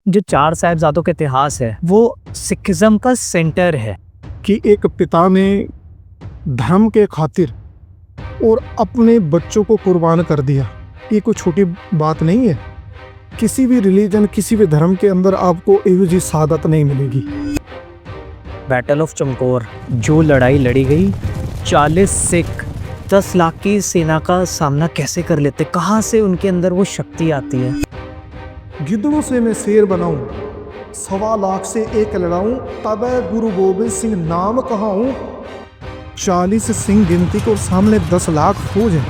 जो चार साहिबजादों का इतिहास है वो सिखिज्म का सेंटर है। कि एक पिता ने धर्म के खातिर और अपने बच्चों को कुर्बान कर दिया। ये कोई छोटी बात नहीं है। किसी भी रिलीजन, किसी भी धर्म के अंदर आपको एवं जी सादत नहीं मिलेगी। बैटल ऑफ चमकौर, जो लड़ाई लड़ी गई, 40 सिख 10 लाख की सेना का सामना कैसे कर लेते, कहाँ से उनके अंदर वो शक्ति आती है। गिद्धों से मैं शेर बनाऊं, 1.25 लाख से एक लड़ाऊं, तब गुरु गोबिंद सिंह नाम कहाऊं। 40 सिंह गिनती को सामने 10 लाख फौज है।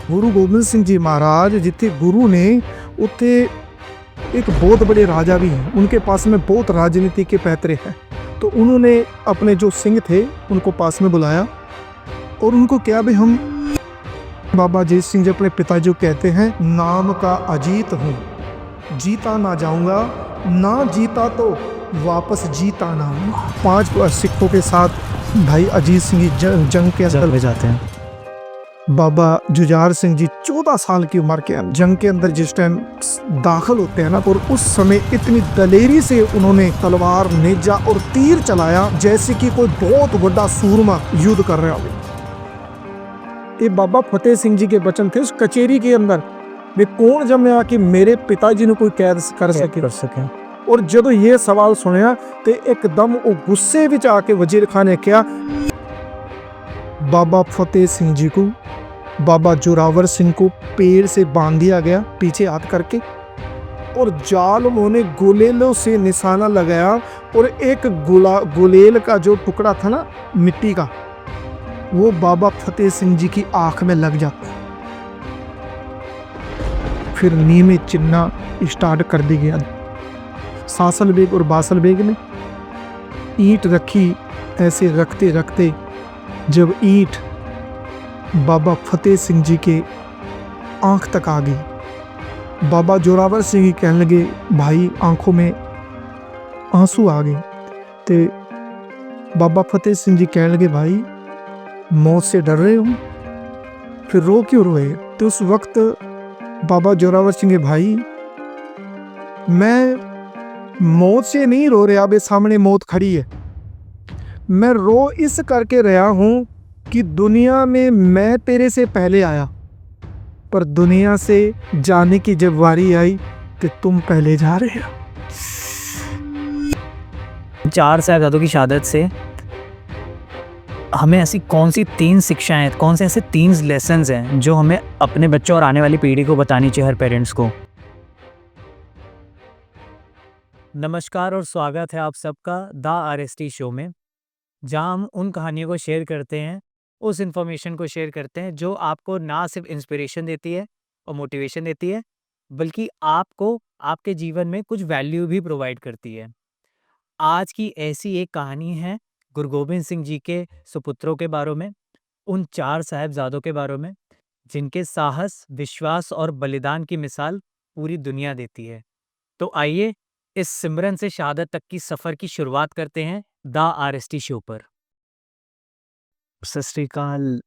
गुरु गोबिंद सिंह जी महाराज जिथे गुरु ने उथे एक बहुत बड़े राजा भी हैं। उनके पास में बहुत राजनीति के पैतरे हैं। तो उन्होंने अपने जो सिंह थे उनको पास में बुलाया और उनको क्या भी हम बाबा अजीत सिंह जी अपने पिताजी को कहते हैं, नाम का अजीत हूँ, जीता ना जाऊंगा, ना जीता तो वापस जीता ना हूँ। 5 सिखों के साथ भाई अजीत सिंह जी जंग के अंदर में जाते हैं। बाबा जुझार सिंह जी 14 साल की उम्र के जंग के अंदर जिस टाइम दाखिल होते हैं ना, और उस समय इतनी दलेरी से उन्होंने तलवार, नेजा और तीर चलाया जैसे कि कोई बहुत बड़ा सूरमा युद्ध कर रहा हो। ये बाबा फतेह सिंह जी के वचन थे उस कचेरी के अंदर, वे कौन जमया कि मेरे पिताजी ने कोई कैद कर सके। और जब ये सवाल सुनया तो एकदम वो गुस्से विच आके वजीर खान ने कहा, बाबा फतेह सिंह जी को, बाबा जोरावर सिंह को पेड़ से बांध दिया गया पीछे हाथ करके, और जाल उन्होंने गुलेलों से निशाना लगाया और एक गुलेल का जो टुकड़ा था ना मिट्टी का, वो बाबा फतेह सिंह जी की आंख में लग जाता। फिर नीमे चिन्ना स्टार्ट कर दी गया। सासल बेग और बासल बेग ने ईंट रखी। ऐसे रखते रखते जब ईंट बाबा फतेह सिंह जी के आंख तक आ गई, बाबा जोरावर सिंह कहने लगे, भाई आंखों में आंसू आ गए। तो बाबा फतेह सिंह जी कहने लगे, भाई मौत से डर रहे हो, फिर रो क्यों रोए। तो उस वक्त बाबा जोरावर सिंह, भाई मैं मौत से नहीं रो रहा, अबे सामने मौत खड़ी है। मैं रो इस करके रहा हूं कि दुनिया में मैं तेरे से पहले आया, पर दुनिया से जाने की जब बारी आई तो तुम पहले जा रहे हो। चार साहिबजादों की शहादत से हमें ऐसी कौन सी 3 शिक्षाएं, कौन से ऐसे 3 लेसन्स हैं जो हमें अपने बच्चों और आने वाली पीढ़ी को बतानी चाहिए, हर पेरेंट्स को। नमस्कार और स्वागत है आप सबका द आरएसटी शो में, जहां हम उन कहानियों को शेयर करते हैं, उस इन्फॉर्मेशन को शेयर करते हैं जो आपको ना सिर्फ इंस्पिरेशन देती है और मोटिवेशन देती है, बल्कि आपको आपके जीवन में कुछ वैल्यू भी प्रोवाइड करती है। आज की ऐसी एक कहानी है गुरु गोबिंद सिंह जी के सुपुत्रों के बारे में, उन 4 साहिबजादों के बारे में जिनके साहस, विश्वास और बलिदान की मिसाल पूरी दुनिया देती है। तो आइए इस सिमरन से शहादत तक की सफर की शुरुआत करते हैं द आरएसटी शो पर। सत श्री अकाल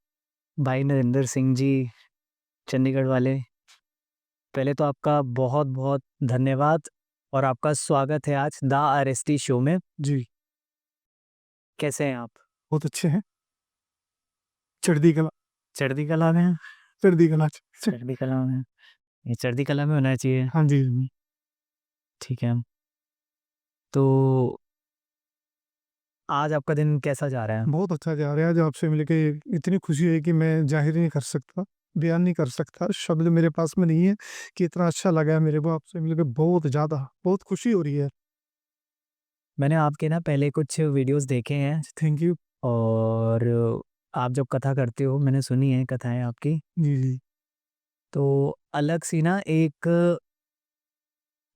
भाई नरेंद्र सिंह जी, चंडीगढ़ वाले। पहले तो आपका बहुत बहुत धन्यवाद और आपका स्वागत है आज द आरएसटी शो में। जी कैसे हैं आप? बहुत अच्छे हैं। चढ़ती कला, चढ़ती कला में हैं? चढ़ती कला, चढ़ती कला में, ये चढ़ती कला में होना चाहिए। हाँ जी। ठीक है, तो आज आपका दिन कैसा जा रहा है? बहुत अच्छा जा रहा है। आज आपसे मिलके इतनी खुशी है कि मैं जाहिर नहीं कर सकता, बयान नहीं कर सकता, शब्द मेरे पास में नहीं है कि इतना अच्छा लगा है मेरे को आपसे मिलके। बहुत ज़्यादा बहुत खुशी हो रही है। मैंने आपके ना पहले कुछ वीडियोस देखे हैं थैंक यू। और आप जब कथा करते हो, मैंने सुनी है कथाएं आपकी, जी जी तो अलग सी ना एक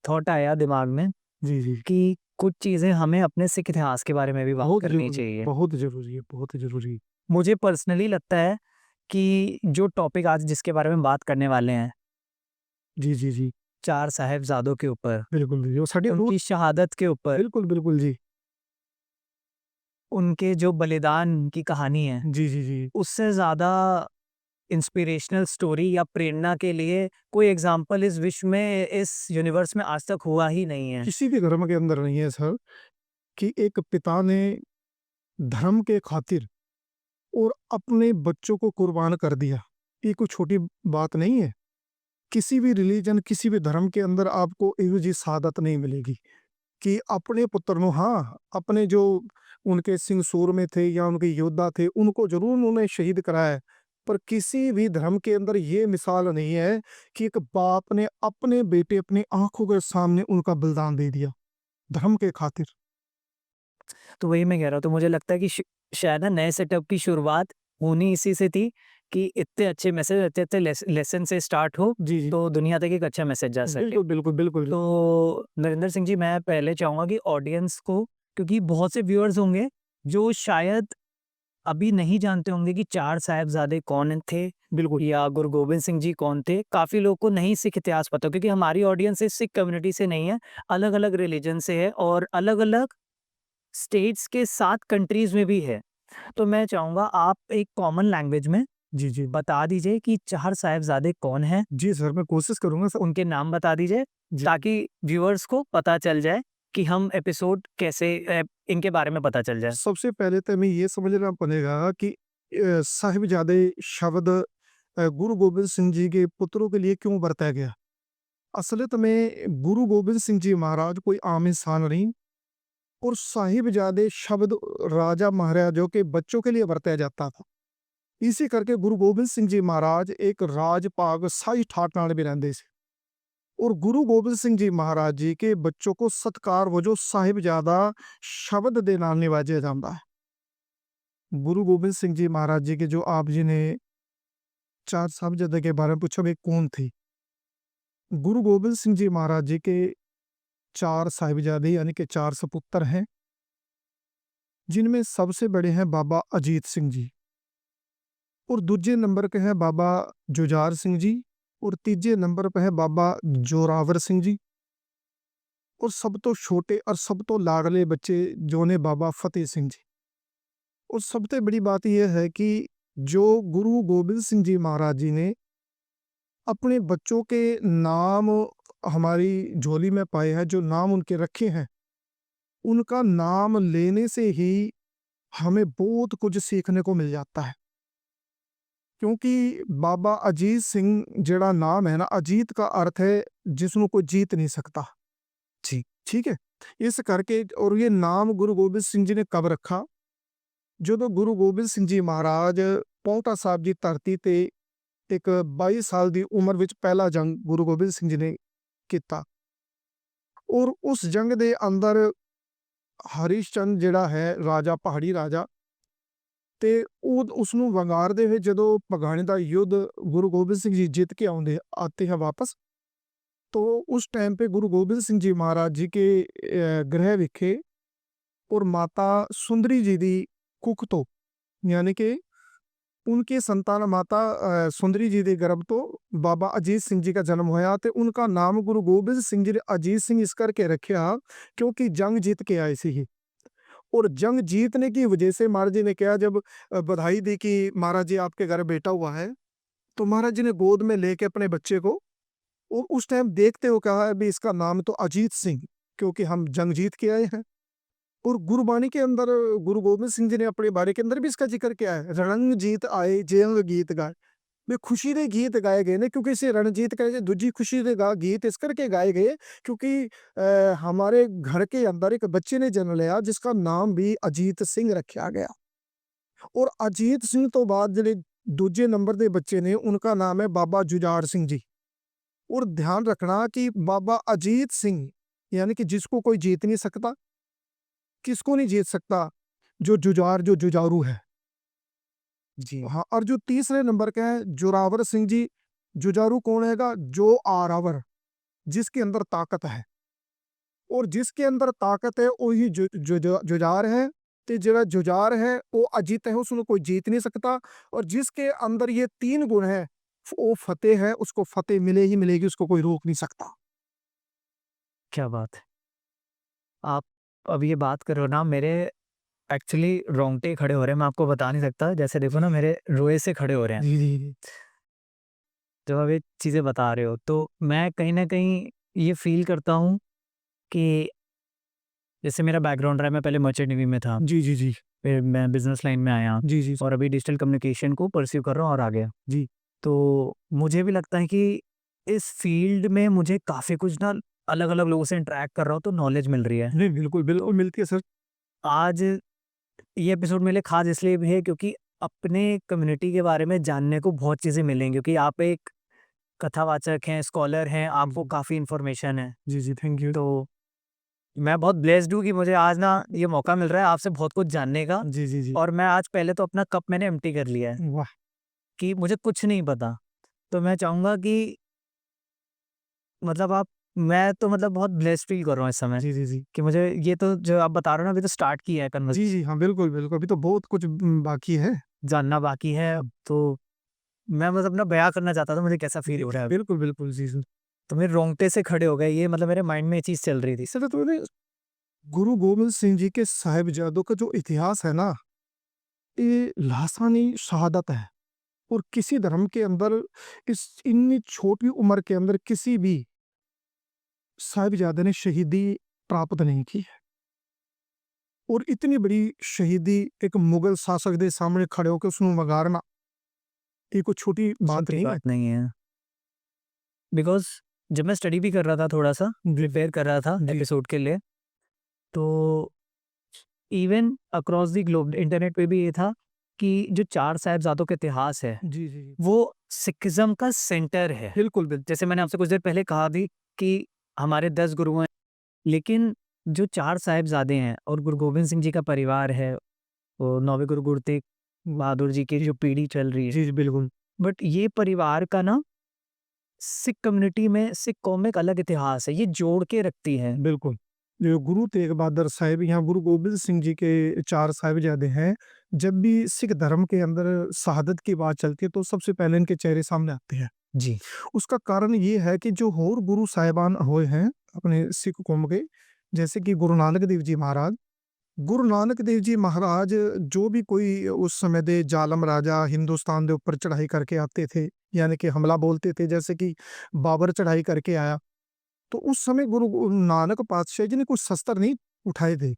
थॉट आया दिमाग में जी जी। कि कुछ चीज़ें हमें अपने सिख इतिहास के बारे में भी बात बहुत करनी जरूरी, चाहिए। बहुत जरूरी है, बहुत जरूरी। मुझे पर्सनली लगता है कि जो टॉपिक आज जिसके बारे में बात करने वाले हैं, जी जी जी 4 साहिबजादों के ऊपर, बिल्कुल बिल्कुल, साढ़े उनकी शहादत के ऊपर, बिल्कुल बिल्कुल जी उनके जो बलिदान की कहानी है, जी जी जी। उससे ज़्यादा इंस्पिरेशनल स्टोरी या प्रेरणा के लिए कोई एग्जाम्पल इस विश्व में, इस यूनिवर्स में आज तक हुआ ही नहीं है। किसी भी धर्म के अंदर नहीं है सर कि एक पिता ने धर्म के खातिर और अपने बच्चों को कुर्बान कर दिया। ये कोई छोटी बात नहीं है। किसी भी रिलीजन, किसी भी धर्म के अंदर आपको एहो जी सादत नहीं मिलेगी कि अपने पुत्र नो, हाँ, अपने जो उनके सिंह सूर में थे या उनके योद्धा थे, उनको जरूर उन्होंने शहीद कराया है, पर किसी भी धर्म के अंदर ये मिसाल नहीं है कि एक बाप ने अपने बेटे अपनी आंखों के सामने उनका बलिदान दे दिया धर्म के खातिर। तो वही मैं कह रहा हूँ, तो मुझे लगता है कि शायद ना नए सेटअप की शुरुआत होनी इसी से थी कि इतने अच्छे मैसेज, इतने अच्छे लेसन से स्टार्ट हो, जी जी, तो दुनिया तक एक अच्छा मैसेज जा सके। बिल्कुल बिल्कुल बिल्कुल। तो नरेंद्र सिंह जी, मैं पहले चाहूंगा कि ऑडियंस को, क्योंकि बहुत से व्यूअर्स होंगे जो शायद अभी नहीं जानते होंगे कि चार साहिबजादे कौन थे बिल्कुल या गुरु गोबिंद सिंह जी कौन थे। काफी लोगों को नहीं सिख इतिहास पता, क्योंकि हमारी ऑडियंस सिख कम्युनिटी से नहीं है, अलग अलग रिलीजन से है और अलग अलग स्टेट्स के 7 कंट्रीज में भी है। तो मैं चाहूंगा आप एक कॉमन लैंग्वेज में जी जी बता दीजिए कि चार साहिबजादे कौन हैं, जी सर, मैं कोशिश करूंगा सर। उनके नाम बता दीजिए जी। ताकि व्यूअर्स को पता चल जाए कि हम एपिसोड कैसे इनके बारे में पता चल जाए। सबसे पहले तो हमें ये समझना पड़ेगा कि साहिबजादे शब्द गुरु गोबिंद सिंह जी के पुत्रों के लिए क्यों बरता गया। असलियत में गुरु गोबिंद सिंह जी महाराज कोई आम इंसान नहीं, और साहिबजादे शब्द राजा महाराजों के बच्चों के लिए बरताया जाता था। इसी करके गुरु गोबिंद सिंह जी महाराज एक राज भाग साई ठाट नाल भी रहंदे सी, और गुरु गोबिंद सिंह जी महाराज जी के बच्चों को सत्कार वजों साहिबजादा शब्द दे नाल निवाजिया जाता है। गुरु गोबिंद सिंह जी महाराज जी के जो आप जी ने चार साहिबजादे के बारे में पूछा भी कौन थे, गुरु गोबिंद सिंह जी महाराज जी के चार साहिबजादे यानी कि चार सपुत्र हैं, जिनमें सबसे बड़े हैं बाबा अजीत सिंह जी, और दूजे नंबर के हैं बाबा जुझार सिंह जी, और तीजे नंबर पे है बाबा जोरावर सिंह जी, और सब तो छोटे और सब तो लाडले बच्चे जो ने बाबा फतेह सिंह जी। और सबसे बड़ी बात यह है कि जो गुरु गोबिंद सिंह जी महाराज जी ने अपने बच्चों के नाम हमारी झोली में पाए हैं, जो नाम उनके रखे हैं, उनका नाम लेने से ही हमें बहुत कुछ सीखने को मिल जाता है। क्योंकि बाबा अजीत सिंह जेड़ा नाम है ना, अजीत का अर्थ है जिसनु कोई जीत नहीं सकता। जी। ठीक है, इस करके, और ये नाम गुरु गोबिंद सिंह जी ने कब रखा, जो तो गुरु गोबिंद सिंह जी महाराज पौंटा साहब जी धरती ते एक 22 साल दी उम्र विच पहला जंग गुरु गोबिंद सिंह जी ने किया, और उस जंग दे अंदर हरिश्चंद जेड़ा है राजा, पहाड़ी राजा, ते उसनू वंगारदे हुए जदों भगाने दा युद्ध गुरु गोबिंद सिंह जी जित के आते हैं वापस, तो उस टाइम पे गुरु गोबिंद सिंह जी महाराज जी के गृह विखे और माता सुंदरी जी दी कुख तो, यानी कि उनके संतान माता सुंदरी जी दे गर्भ तो बाबा अजीत सिंह जी का जन्म होया, ते उनका नाम गुरु गोबिंद सिंह जी ने अजीत सिंह इस करके रखा क्योंकि जंग जीत के आए सी। और जंग जीतने की वजह से महाराज जी ने कहा, जब बधाई दी कि महाराज जी आपके घर बेटा हुआ है, तो महाराज जी ने गोद में लेके अपने बच्चे को, और उस टाइम देखते हो कहा है भी इसका नाम तो अजीत सिंह, क्योंकि हम जंग जीत के आए हैं। और गुरबाणी के अंदर गुरु गोबिंद सिंह जी ने अपने बारे के अंदर भी इसका जिक्र किया है, रणंग जीत आए जंग गीत गाए। वे खुशी दे गीत गाए गए ने, क्योंकि इसे रणजीत कहे दूजी खुशी दे गीत इस करके गाए गए क्योंकि हमारे घर के अंदर एक बच्चे ने जन्म लिया जिसका नाम भी अजीत सिंह रखा गया, और अजीत सिंह तो बाद जिहड़े दूजे नंबर के बच्चे ने उनका नाम है बाबा जुझार सिंह जी। और ध्यान रखना कि बाबा अजीत सिंह यानी कि जिसको कोई जीत नहीं सकता, किसको नहीं जीत सकता, जो जुझार, जो जुझारू है। जी। हाँ, और जो तीसरे नंबर का है जोरावर सिंह जी, जुझारू कौन हैगा, जो आरावर, जिसके अंदर ताकत है, और जिसके अंदर ताकत है वही जुझार है, ते जेड़ा जुझार है वो अजीत है, उसको कोई जीत नहीं सकता, और जिसके अंदर ये तीन गुण है वो फतेह है, उसको फतेह मिले ही मिलेगी, उसको कोई रोक नहीं सकता। क्या बात है। आप अब ये बात करो ना, मेरे एक्चुअली रोंगटे खड़े हो रहे हैं, मैं आपको बता नहीं सकता, जैसे देखो ना मेरे रोए से खड़े हो रहे हैं। जी जी जी। जब आप ये चीज़ें बता रहे हो, तो मैं कहीं न कहीं ये फ़ील करता हूँ कि जैसे मेरा बैकग्राउंड रहा है, मैं पहले मर्चेंट नेवी में था, जी, जी, जी। फिर मैं बिज़नेस लाइन में आया जी, जी। और अभी डिजिटल कम्युनिकेशन को परस्यू कर रहा हूँ और आ गया। जी। तो मुझे भी लगता है कि इस फ़ील्ड में मुझे काफ़ी कुछ ना अलग-अलग लोगों से इंटरैक्ट कर रहा हूँ, तो नॉलेज मिल रही है। नहीं, बिल्कुल, बिल्कुल मिलती है सर। आज ये एपिसोड मेरे लिए ख़ास इसलिए भी है क्योंकि अपने कम्युनिटी के बारे में जानने को बहुत चीज़ें मिलेंगी, क्योंकि आप एक कथावाचक हैं, स्कॉलर हैं, आपको जी, काफ़ी इन्फॉर्मेशन है। जी, जी, थैंक यू। तो मैं बहुत ब्लेस्ड हूँ कि मुझे आज ना ये मौका मिल रहा है आपसे बहुत कुछ जानने का। जी, जी, जी। और मैं आज पहले तो अपना कप मैंने एम्प्टी कर लिया है वाह! कि मुझे कुछ नहीं पता। तो मैं चाहूँगा कि मतलब आप मैं तो मतलब बहुत ब्लेस्ड फ़ील कर रहा हूँ इस समय जी, जी, जी। कि मुझे ये तो जो आप बता रहे हो ना, अभी तो स्टार्ट किया है जी, जी, हाँ, बिल्कुल, बिल्कुल, अभी तो बहुत कुछ बाकी है। जानना बाकी है। तो मैं मतलब ना बयाँ करना चाहता था मुझे कैसा फ़ील हो रहा है अब। बिल्कुल, बिल्कुल, जी, सर। तो मेरे रोंगटे से खड़े हो गए, ये मतलब मेरे माइंड में ये चीज़ चल रही थी। सर, तो ना गुरु गोबिंद सिंह जी के साहिबजादों का जो इतिहास है ना, ये लासानी शहादत है। और किसी धर्म के अंदर इस इतनी छोटी उम्र के अंदर किसी भी साहिबजादे ने शहीदी प्राप्त नहीं की है। और इतनी बड़ी शहीदी एक मुगल शासक के सामने खड़े होकर उसਨੂੰ वगारना, ये कोई छोटी बात छोटी नहीं है। बात नहीं है। बिकॉज़ जब मैं स्टडी भी कर रहा था थोड़ा-सा, जी, प्रिपेयर कर रहा था जी, एपिसोड के लिए, तो even across the globe internet पे भी ये था कि जो 4 साहिबज़ादों का इतिहास है, जी, जी, जी। वो सिखिज़्म का सेंटर है। बिल्कुल, बिल्कुल। जैसे मैंने आपसे कुछ देर पहले कहा भी कि हमारे 10 गुरु हैं, लेकिन जो 4 साहिबज़ादे हैं और गुरु गोबिंद सिंह जी का परिवार है, वो 9वें गुरु गुरु तेग बहादुर जी की जो पीढ़ी चल रही है, जी, जी, बिल्कुल, बट ये परिवार का ना सिख कम्युनिटी में, सिख कौम में एक अलग इतिहास है, ये जोड़ के रखती है। बिल्कुल। जो गुरु तेग बहादुर साहिब यहाँ गुरु गोबिंद सिंह जी के 4 साहिबजादे हैं, जब भी सिख धर्म के अंदर शहादत की बात चलती है तो सबसे पहले इनके चेहरे सामने आते हैं। जी, उसका कारण ये है कि जो और गुरु साहिबान हुए हैं अपने सिख कौम के, जैसे कि गुरु नानक देव जी महाराज। गुरु नानक देव जी महाराज जो भी कोई उस समय दे जालम राजा हिंदुस्तान के ऊपर चढ़ाई करके आते थे, यानी कि हमला बोलते थे, जैसे कि बाबर चढ़ाई करके आया, तो उस समय गुरु नानक पातशाह जी ने कुछ शस्त्र नहीं उठाए थे।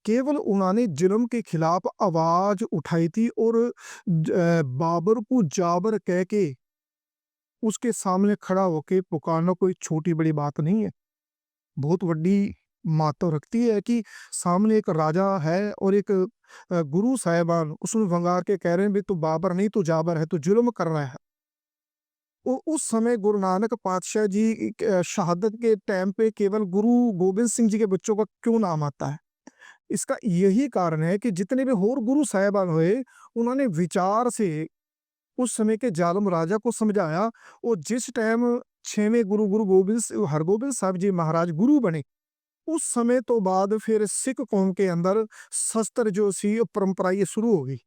केवल उन्होंने जुल्म के खिलाफ आवाज उठाई थी और बाबर को जाबर कह के उसके सामने खड़ा होके पुकारना कोई छोटी बड़ी बात नहीं है। बहुत बड़ी महत्व रखती है कि सामने एक राजा है और एक गुरु साहिबान उसमें वंगार के कह रहे हैं भी तू बाबर नहीं तू जाबर है, तू जुल्म कर रहा है। उस समय गुरु नानक पातशाह जी शहादत के टाइम पे केवल गुरु गोबिंद सिंह जी के बच्चों का क्यों नाम आता है? इसका यही कारण है कि जितने भी और गुरु साहिबान हुए, उन्होंने विचार से उस समय के जालिम राजा को समझाया। और जिस टाइम 6वें गुरु गुरु हरगोबिंद साहब जी महाराज गुरु बने, उस समय तो बाद फिर सिख कौम के अंदर शस्त्र जो सी परंपरा ये शुरू हो गई।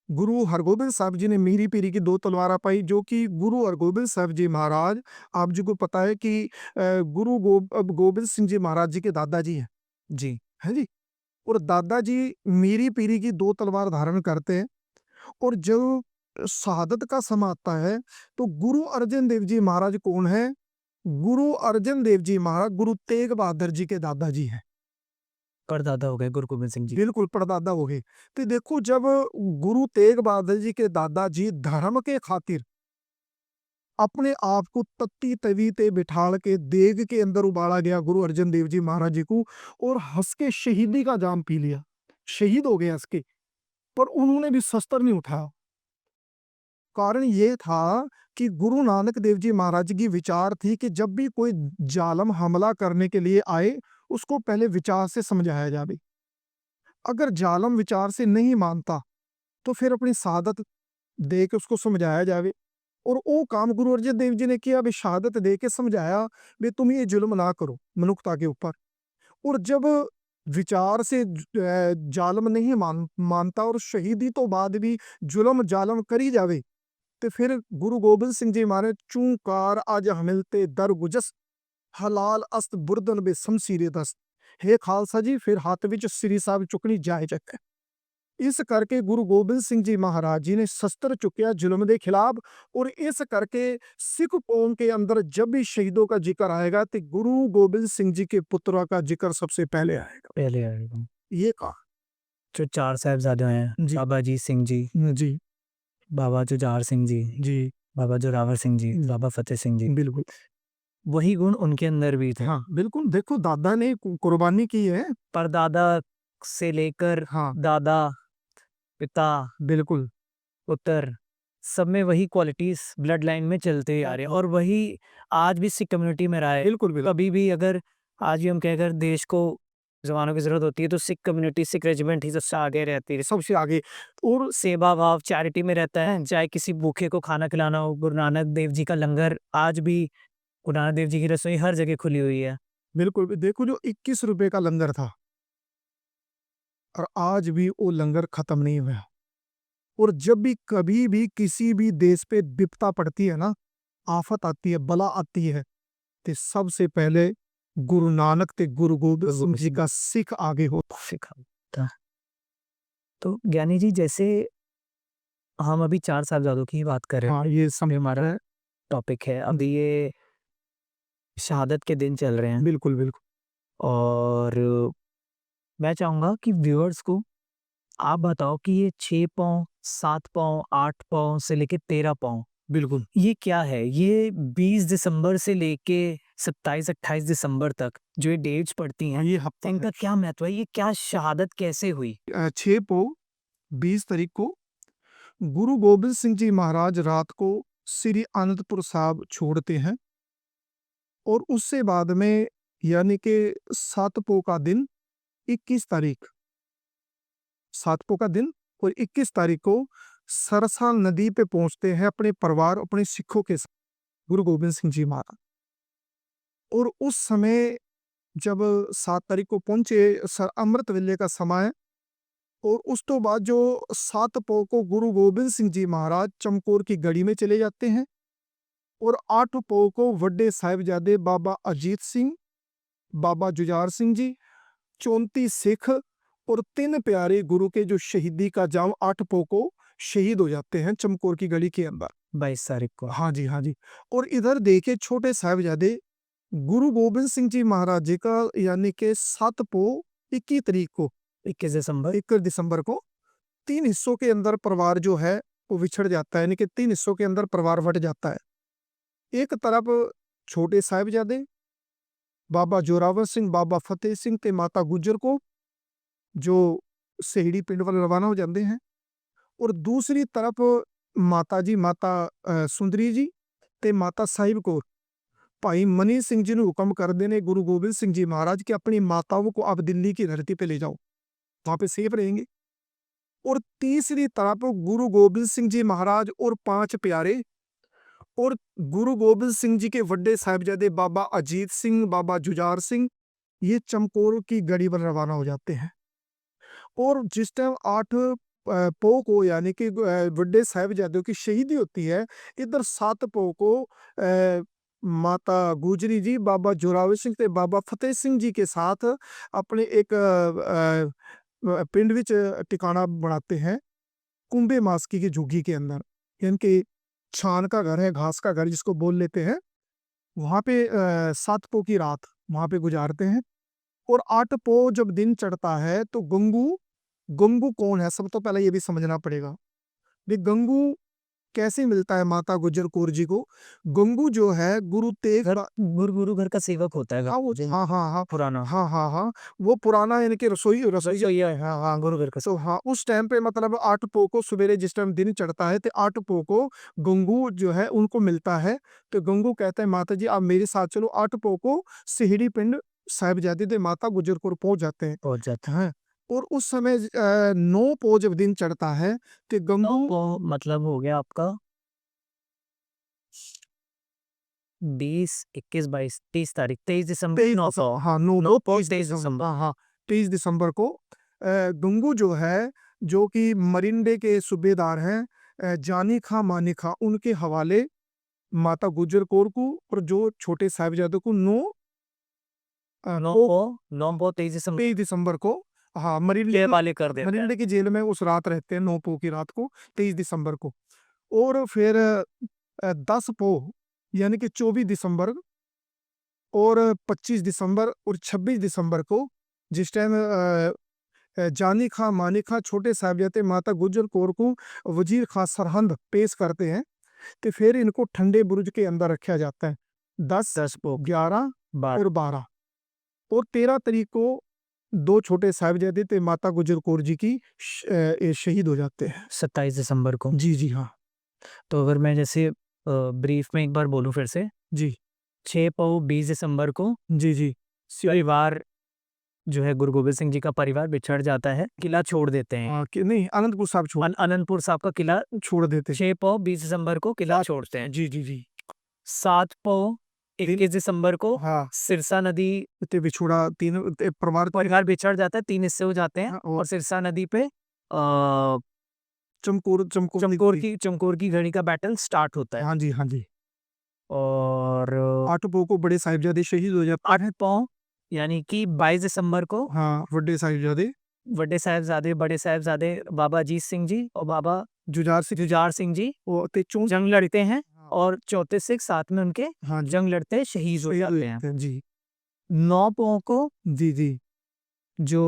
गुरु हरगोबिंद साहब जी ने मीरी पीरी की 2 तलवारा पाई, जो कि गुरु हरगोबिंद साहब जी महाराज, आप जी को पता है कि गोबिंद सिंह जी महाराज जी के दादाजी हैं। जी, है जी? और दादाजी मीरी पीरी की 2 तलवार धारण करते हैं। और जब शहादत का समय आता है, तो गुरु अर्जन देव जी महाराज कौन है? गुरु अर्जन देव जी महाराज गुरु तेग बहादुर जी के दादाजी हैं। परदादा हो गए गुरु गोबिंद सिंह जी। बिल्कुल परदादा हो गए। तो देखो जब गुरु तेग बहादुर जी के दादाजी धर्म के खातिर अपने आप को तत्ती तवी ते बिठाल के देग के अंदर उबाला गया गुरु अर्जन देव जी महाराज जी को, और हंस के शहीदी का जाम पी लिया, शहीद हो गए हंस के। पर उन्होंने भी शस्त्र नहीं उठाया। कारण ये था कि गुरु नानक देव जी महाराज की विचार थी कि जब भी कोई जालम हमला करने के लिए आए, उसको पहले विचार से समझाया जाए। अगर जालम विचार से नहीं मानता, तो फिर अपनी शहादत दे के उसको समझाया जाए। और वो काम गुरु अर्जन देव जी ने किया, भी शहादत दे के समझाया भी तुम ये जुल्म ना करो मनुष्यता के ऊपर। और जब विचार से जालम नहीं मानता और शहीदी तो बाद भी जुल्म जालम करी जावे, तो फिर गुरु गोबिंद सिंह जी मारे चूंकार आज हमिलते दर गुजस हलाल अस्त बुरदन बे शमशीरे दस्त। हे खालसा जी फिर हाथ विच श्री साहब चुकनी जाए जग। इस करके गुरु गोबिंद सिंह जी महाराज जी ने शस्त्र चुकिया जुल्म के खिलाफ। और इस करके सिख कौम के अंदर जब भी शहीदों का जिक्र आएगा तो गुरु गोबिंद सिंह जी के पुत्रों का जिक्र सबसे पहले आएगा। पहले आएगा। ये कहा जो 4 साहिबजादे हैं, जी। बाबा अजीत सिंह जी, जी बाबा जुझार सिंह जी, जी बाबा जोरावर सिंह जी, बाबा फतेह सिंह जी, बिल्कुल। वही गुण उनके अंदर भी थे। हाँ बिल्कुल, देखो दादा ने कुर्बानी की है। परदादा से लेकर हाँ दादा, पिता, बिल्कुल पुत्र, सब में वही क्वालिटीज ब्लड लाइन में चलते ही आ रहे हैं और वही आज भी सिख कम्युनिटी में रहा है। बिल्कुल बिल्कुल कभी भी अगर आज भी हम कहकर देश को जवानों की जरूरत होती है तो सिख कम्युनिटी, सिख रेजिमेंट ही सबसे आगे रहती है। सबसे आगे। और सेवा भाव चैरिटी में रहता है, चाहे किसी भूखे को खाना खिलाना हो। गुरु नानक देव जी का लंगर आज भी, गुरु नानक देव जी की रसोई हर जगह खुली हुई है। बिल्कुल देखो, जो 21 रुपए का लंगर था और आज भी वो लंगर खत्म नहीं हुआ। और जब भी कभी भी किसी भी देश पे विपता पड़ती है ना, आफत आती है, बला आती है, तो सबसे पहले गुरु नानक ते गुरु गोबिंद सिंह जी का सिख आगे होता है। सिखा तो ज्ञानी जी, जैसे हम अभी 4 साहिबजादों की बात कर रहे हैं, हाँ ये समय हमारा है। टॉपिक है अभी ये शहादत के दिन चल रहे हैं बिल्कुल बिल्कुल। और मैं चाहूंगा कि व्यूअर्स को आप बताओ कि ये 6 पाँव, 7 पाँव, 8 पाँव से लेके 13 पाँव बिल्कुल ये क्या है? ये 20 दिसंबर से लेके 27-28 दिसंबर तक जो ये डेट्स पड़ती हैं, ये हफ्ता इनका क्या महत्व है? ये क्या शहादत कैसे हुई? 6 पो 20 तारीख को गुरु गोबिंद सिंह जी महाराज रात को श्री आनंदपुर साहब छोड़ते हैं। और उससे बाद में यानी कि 7 पो का दिन 21 तारीख, 7 पो का दिन और 21 तारीख को सरसा नदी पे पहुंचते हैं अपने परिवार, अपने सिखों के साथ, गुरु गोबिंद सिंह जी महाराज। और उस समय जब 7 तारीख को पहुंचे, अमृत वेले का समय है। और उस तो बाद जो 7 पौ को गुरु गोबिंद सिंह जी महाराज चमकौर की गढ़ी में चले जाते हैं। और 8 पौ को वड्डे साहिबजादे बाबा अजीत सिंह, बाबा जुझार सिंह जी, 34 सिख और 3 प्यारे गुरु के जो शहीदी का जाम 8 पौ को शहीद हो जाते हैं चमकौर की गली के अंदर 22 तारीख को। हाँ जी हाँ जी। और इधर देखे छोटे साहिबजादे गुरु गोबिंद सिंह जी महाराज जी का यानी के 7 पौ 21 तारीख को 21 दिसंबर 21 दिसंबर को 3 हिस्सों के अंदर परिवार जो है वो विछड़ जाता है, यानी कि 3 हिस्सों के अंदर परिवार बट जाता है। एक तरफ छोटे साहिबजादे बाबा जोरावर सिंह, बाबा फतेह सिंह ते माता गुजर को जो सेहड़ी पिंड वाले रवाना हो जाते हैं। और दूसरी तरफ माता जी, माता सुंदरी जी ते माता साहिब को भाई मनी सिंह जी ने हुक्म कर देने गुरु गोबिंद सिंह जी महाराज की अपनी माताओं को आप दिल्ली की धरती पे ले जाओ, वहां पे सेफ रहेंगे। और तीसरी तरफ गुरु गोबिंद सिंह जी महाराज और 5 प्यारे और गुरु गोबिंद सिंह जी के वड्डे साहिबजादे बाबा अजीत सिंह, बाबा जुझार सिंह, ये चमकौर की गढ़ी पर रवाना हो जाते हैं। और जिस टाइम 8 पौ को यानी कि वड्डे साहिबजादों की शहीदी होती है, इधर 7 पौ को माता गुजरी जी, बाबा जोरावर सिंह ते बाबा फतेह सिंह जी के साथ अपने एक पिंड विच टिकाना बनाते हैं कुंभे मास्की की झुग्गी के अंदर, यानी कि छान का घर है, घास का घर जिसको बोल लेते हैं। वहां पे 7 पौ की रात वहां पे गुजारते हैं। और 8 पौ जब दिन चढ़ता है तो गंगू, गंगू कौन है सब तो पहले ये भी समझना पड़ेगा। भी गंगू कैसे मिलता है माता गुजर कौर जी को? गंगू जो है गुरु तेग गुरु घर का सेवक होता है। हाँ वो हाँ हाँ हाँ पुराना हाँ हाँ हाँ वो पुराना यानी कि रसोई रसोई तो ये हाँ हाँ गुरु घर का तो हाँ उस टाइम पे मतलब 8 पौ को सवेरे जिस टाइम दिन चढ़ता है तो 8 पौ को गंगू जो है उनको मिलता है। तो गंगू कहते हैं माता जी आप मेरे साथ चलो। 8 पौ को सिहड़ी पिंड साहिबजादे दे माता गुजर कौर पहुंच जाते हैं, पहुंच जाता है। हैं। और उस समय 9 पौ जब दिन चढ़ता है तो गंगू वो मतलब हो गया आपका 20, 21, 22, 30 तारीख, 23 दिसंबर 9 हाँ 9 9 पौ 23 23 दिसंबर। हाँ हाँ 23 दिसंबर को गंगू जो है जो कि मरिंडे के सूबेदार हैं जानी खां मानी खां उनके हवाले माता गुजर कौर को और जो छोटे साहिबजादों को 9 पौ 23 दिसंबर 23 दिसंबर को हाँ, ये वाले कर देते हैं। मरिंडे की जेल में उस रात रहते हैं 9 पो की रात को, 23 दिसंबर को। और फिर 10 पो यानी कि 24 दिसंबर और 25 दिसंबर और 26 दिसंबर को जिस टाइम जानी खां मानी खां छोटे साहिबजादे माता गुजर कौर को वजीर खां सरहंद पेश करते हैं, तो फिर इनको ठंडे बुर्ज के अंदर रखा जाता है 10, 10 पो 11 बार और 12 और 13 तारीख को 2 छोटे साहिबजादे ते माता गुजर कौर जी की शहीद हो जाते हैं। 27 दिसंबर को। जी जी हाँ तो अगर मैं जैसे ब्रीफ में एक बार बोलूँ फिर से, जी 6 पौ 20 दिसंबर को जी जी परिवार जो है गुरु गोबिंद सिंह जी का परिवार बिछड़ जाता है, किला छोड़ देते हैं। हाँ कि नहीं आनंदपुर साहब अनंतपुर साहब का किला छोड़ देते हैं। 6 पौ 20 दिसंबर को किला छोड़ते हैं। जी जी जी 7 पौ 21 दिसंबर को हाँ सिरसा नदी ते बिछोड़ा तीन परिवार बिछड़ जाता है, 3 हिस्से हो जाते हैं हाँ, और सिरसा नदी पे चमकौर चमकौर की घड़ी का बैटल स्टार्ट होता है। हाँ जी हाँ जी और 8 पो को बड़े साहिबजादे शहीद हो जाते 8 पौ यानी कि 22 दिसंबर को हाँ बड़े साहिबजादे बड़े साहिबजादे बाबा अजीत सिंह जी और बाबा जुझार सिंह जी वो ते चौं जंग लड़ते हैं हाँ, और चौथे सिख साथ में उनके हाँ जी जंग लड़ते शहीद हो जाते हैं। जी 9 पौ को जी जी जो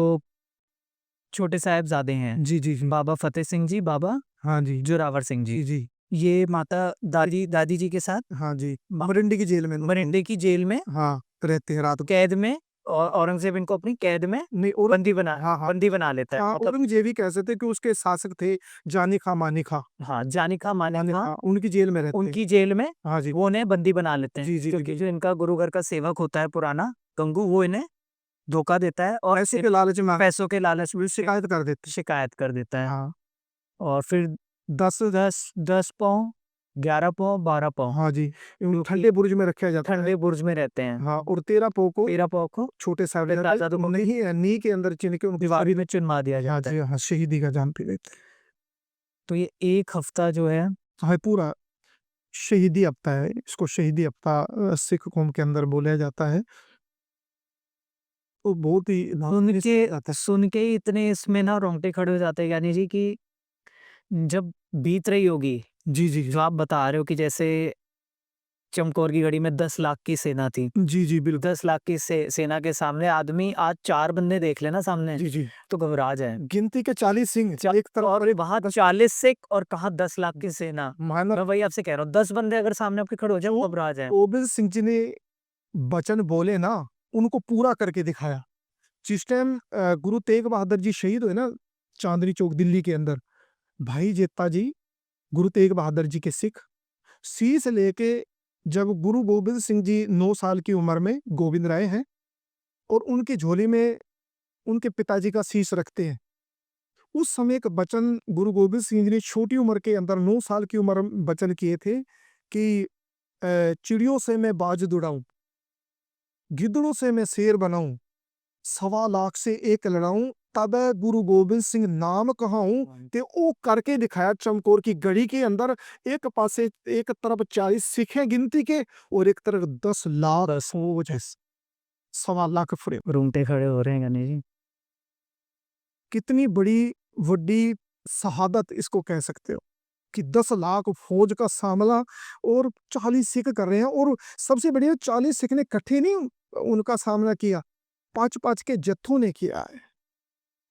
छोटे साहिबजादे हैं जी जी जी बाबा फतेह सिंह जी, बाबा हाँ जी जोरावर सिंह जी, जी जी ये माता दादी जी के साथ हाँ जी मरिंडी की जेल में मरिंडे की जेल में हाँ रहते हैं रात को कैद में, और औरंगजेब इनको अपनी कैद में नहीं और बंदी हाँ बना लेता है। हाँ मतलब औरंगजेब ही कह सकते कि उसके शासक थे जानी खां मानी खां हाँ, जानी खां मानी खां उनकी जेल में रहते उनकी जेल में हाँ जी वो उन्हें बंदी बना लेते हैं, जी जी क्योंकि जो इनका गुरु घर का सेवक होता है पुराना गंगू, वो इन्हें धोखा देता है और पैसे के लालच में पैसों के लालच में शिकायत कर देते है। हाँ और फिर 10 पौ 11 पौ 12 पौ हाँ जी ठंडे बुर्ज में रखा जाता है ठंडे बुर्ज में रहते हैं। हाँ और 13 पो को 13 पौ को छोटे साहिबजादे साहिबजादों को नहीं है नी के अंदर चिन के उनको दीवारी में चुनवा दिया हाँ जाता जी है। हाँ शहीदी का जाम पी लेते तो ये एक हफ्ता जो है हाँ पूरा शहीदी हफ्ता है इसको शहीदी हफ्ता सिख कौम के अंदर बोला जाता है तो बहुत ही सुन के ही इतने इसमें ना रोंगटे खड़े हो जाते हैं यानी जी कि जब बीत रही होगी, जी जी जो आप बता रहे हो कि जैसे चमकौर की गढ़ी में 10 लाख की सेना थी, जी जी बिल्कुल 10 लाख की सेना के सामने आदमी आज 4 बंदे देख लेना सामने जी जी तो घबरा जाए। गिनती के 40 सिंह एक तरफ और वहां 40 सिख और कहा 10 लाख की सेना। माना मैं वही आपसे कह रहा हूँ, 10 बंदे अगर सामने आपके खड़े हो जाए वो घबरा जाए। गोबिंद सिंह जी ने वचन बोले ना उनको पूरा करके दिखाया जिस टाइम गुरु तेग बहादुर जी शहीद हुए ना चांदनी चौक दिल्ली के अंदर भाई जेता जी गुरु तेग बहादुर जी के सिख शीश लेके जब गुरु गोबिंद सिंह जी 9 साल की उम्र में गोविंद राय हैं और उनकी झोली में उनके पिताजी का शीश रखते हैं उस समय एक वचन गुरु गोबिंद सिंह जी ने छोटी उम्र के अंदर 9 साल की उम्र में वचन किए थे कि चिड़ियों से मैं बाज दुड़ाऊं गिद्धड़ों से मैं शेर बनाऊं 1.25 लाख से एक लड़ाऊं तब गुरु गोबिंद सिंह नाम कहाऊं ते ओ करके दिखाया चमकौर की गढ़ी के अंदर एक पासे एक तरफ 40 सिखें गिनती के और एक तरफ 10 लाख फौज है 1.25 लाख फुरे रोंगटे खड़े हो रहे हैं गणेश जी। कितनी बड़ी शहादत इसको कह सकते हो कि 10 लाख फौज का सामना और 40 सिख कर रहे हैं और सबसे बढ़िया 40 सिख ने इकट्ठे नहीं उनका सामना किया 5-5 के जत्थों ने किया है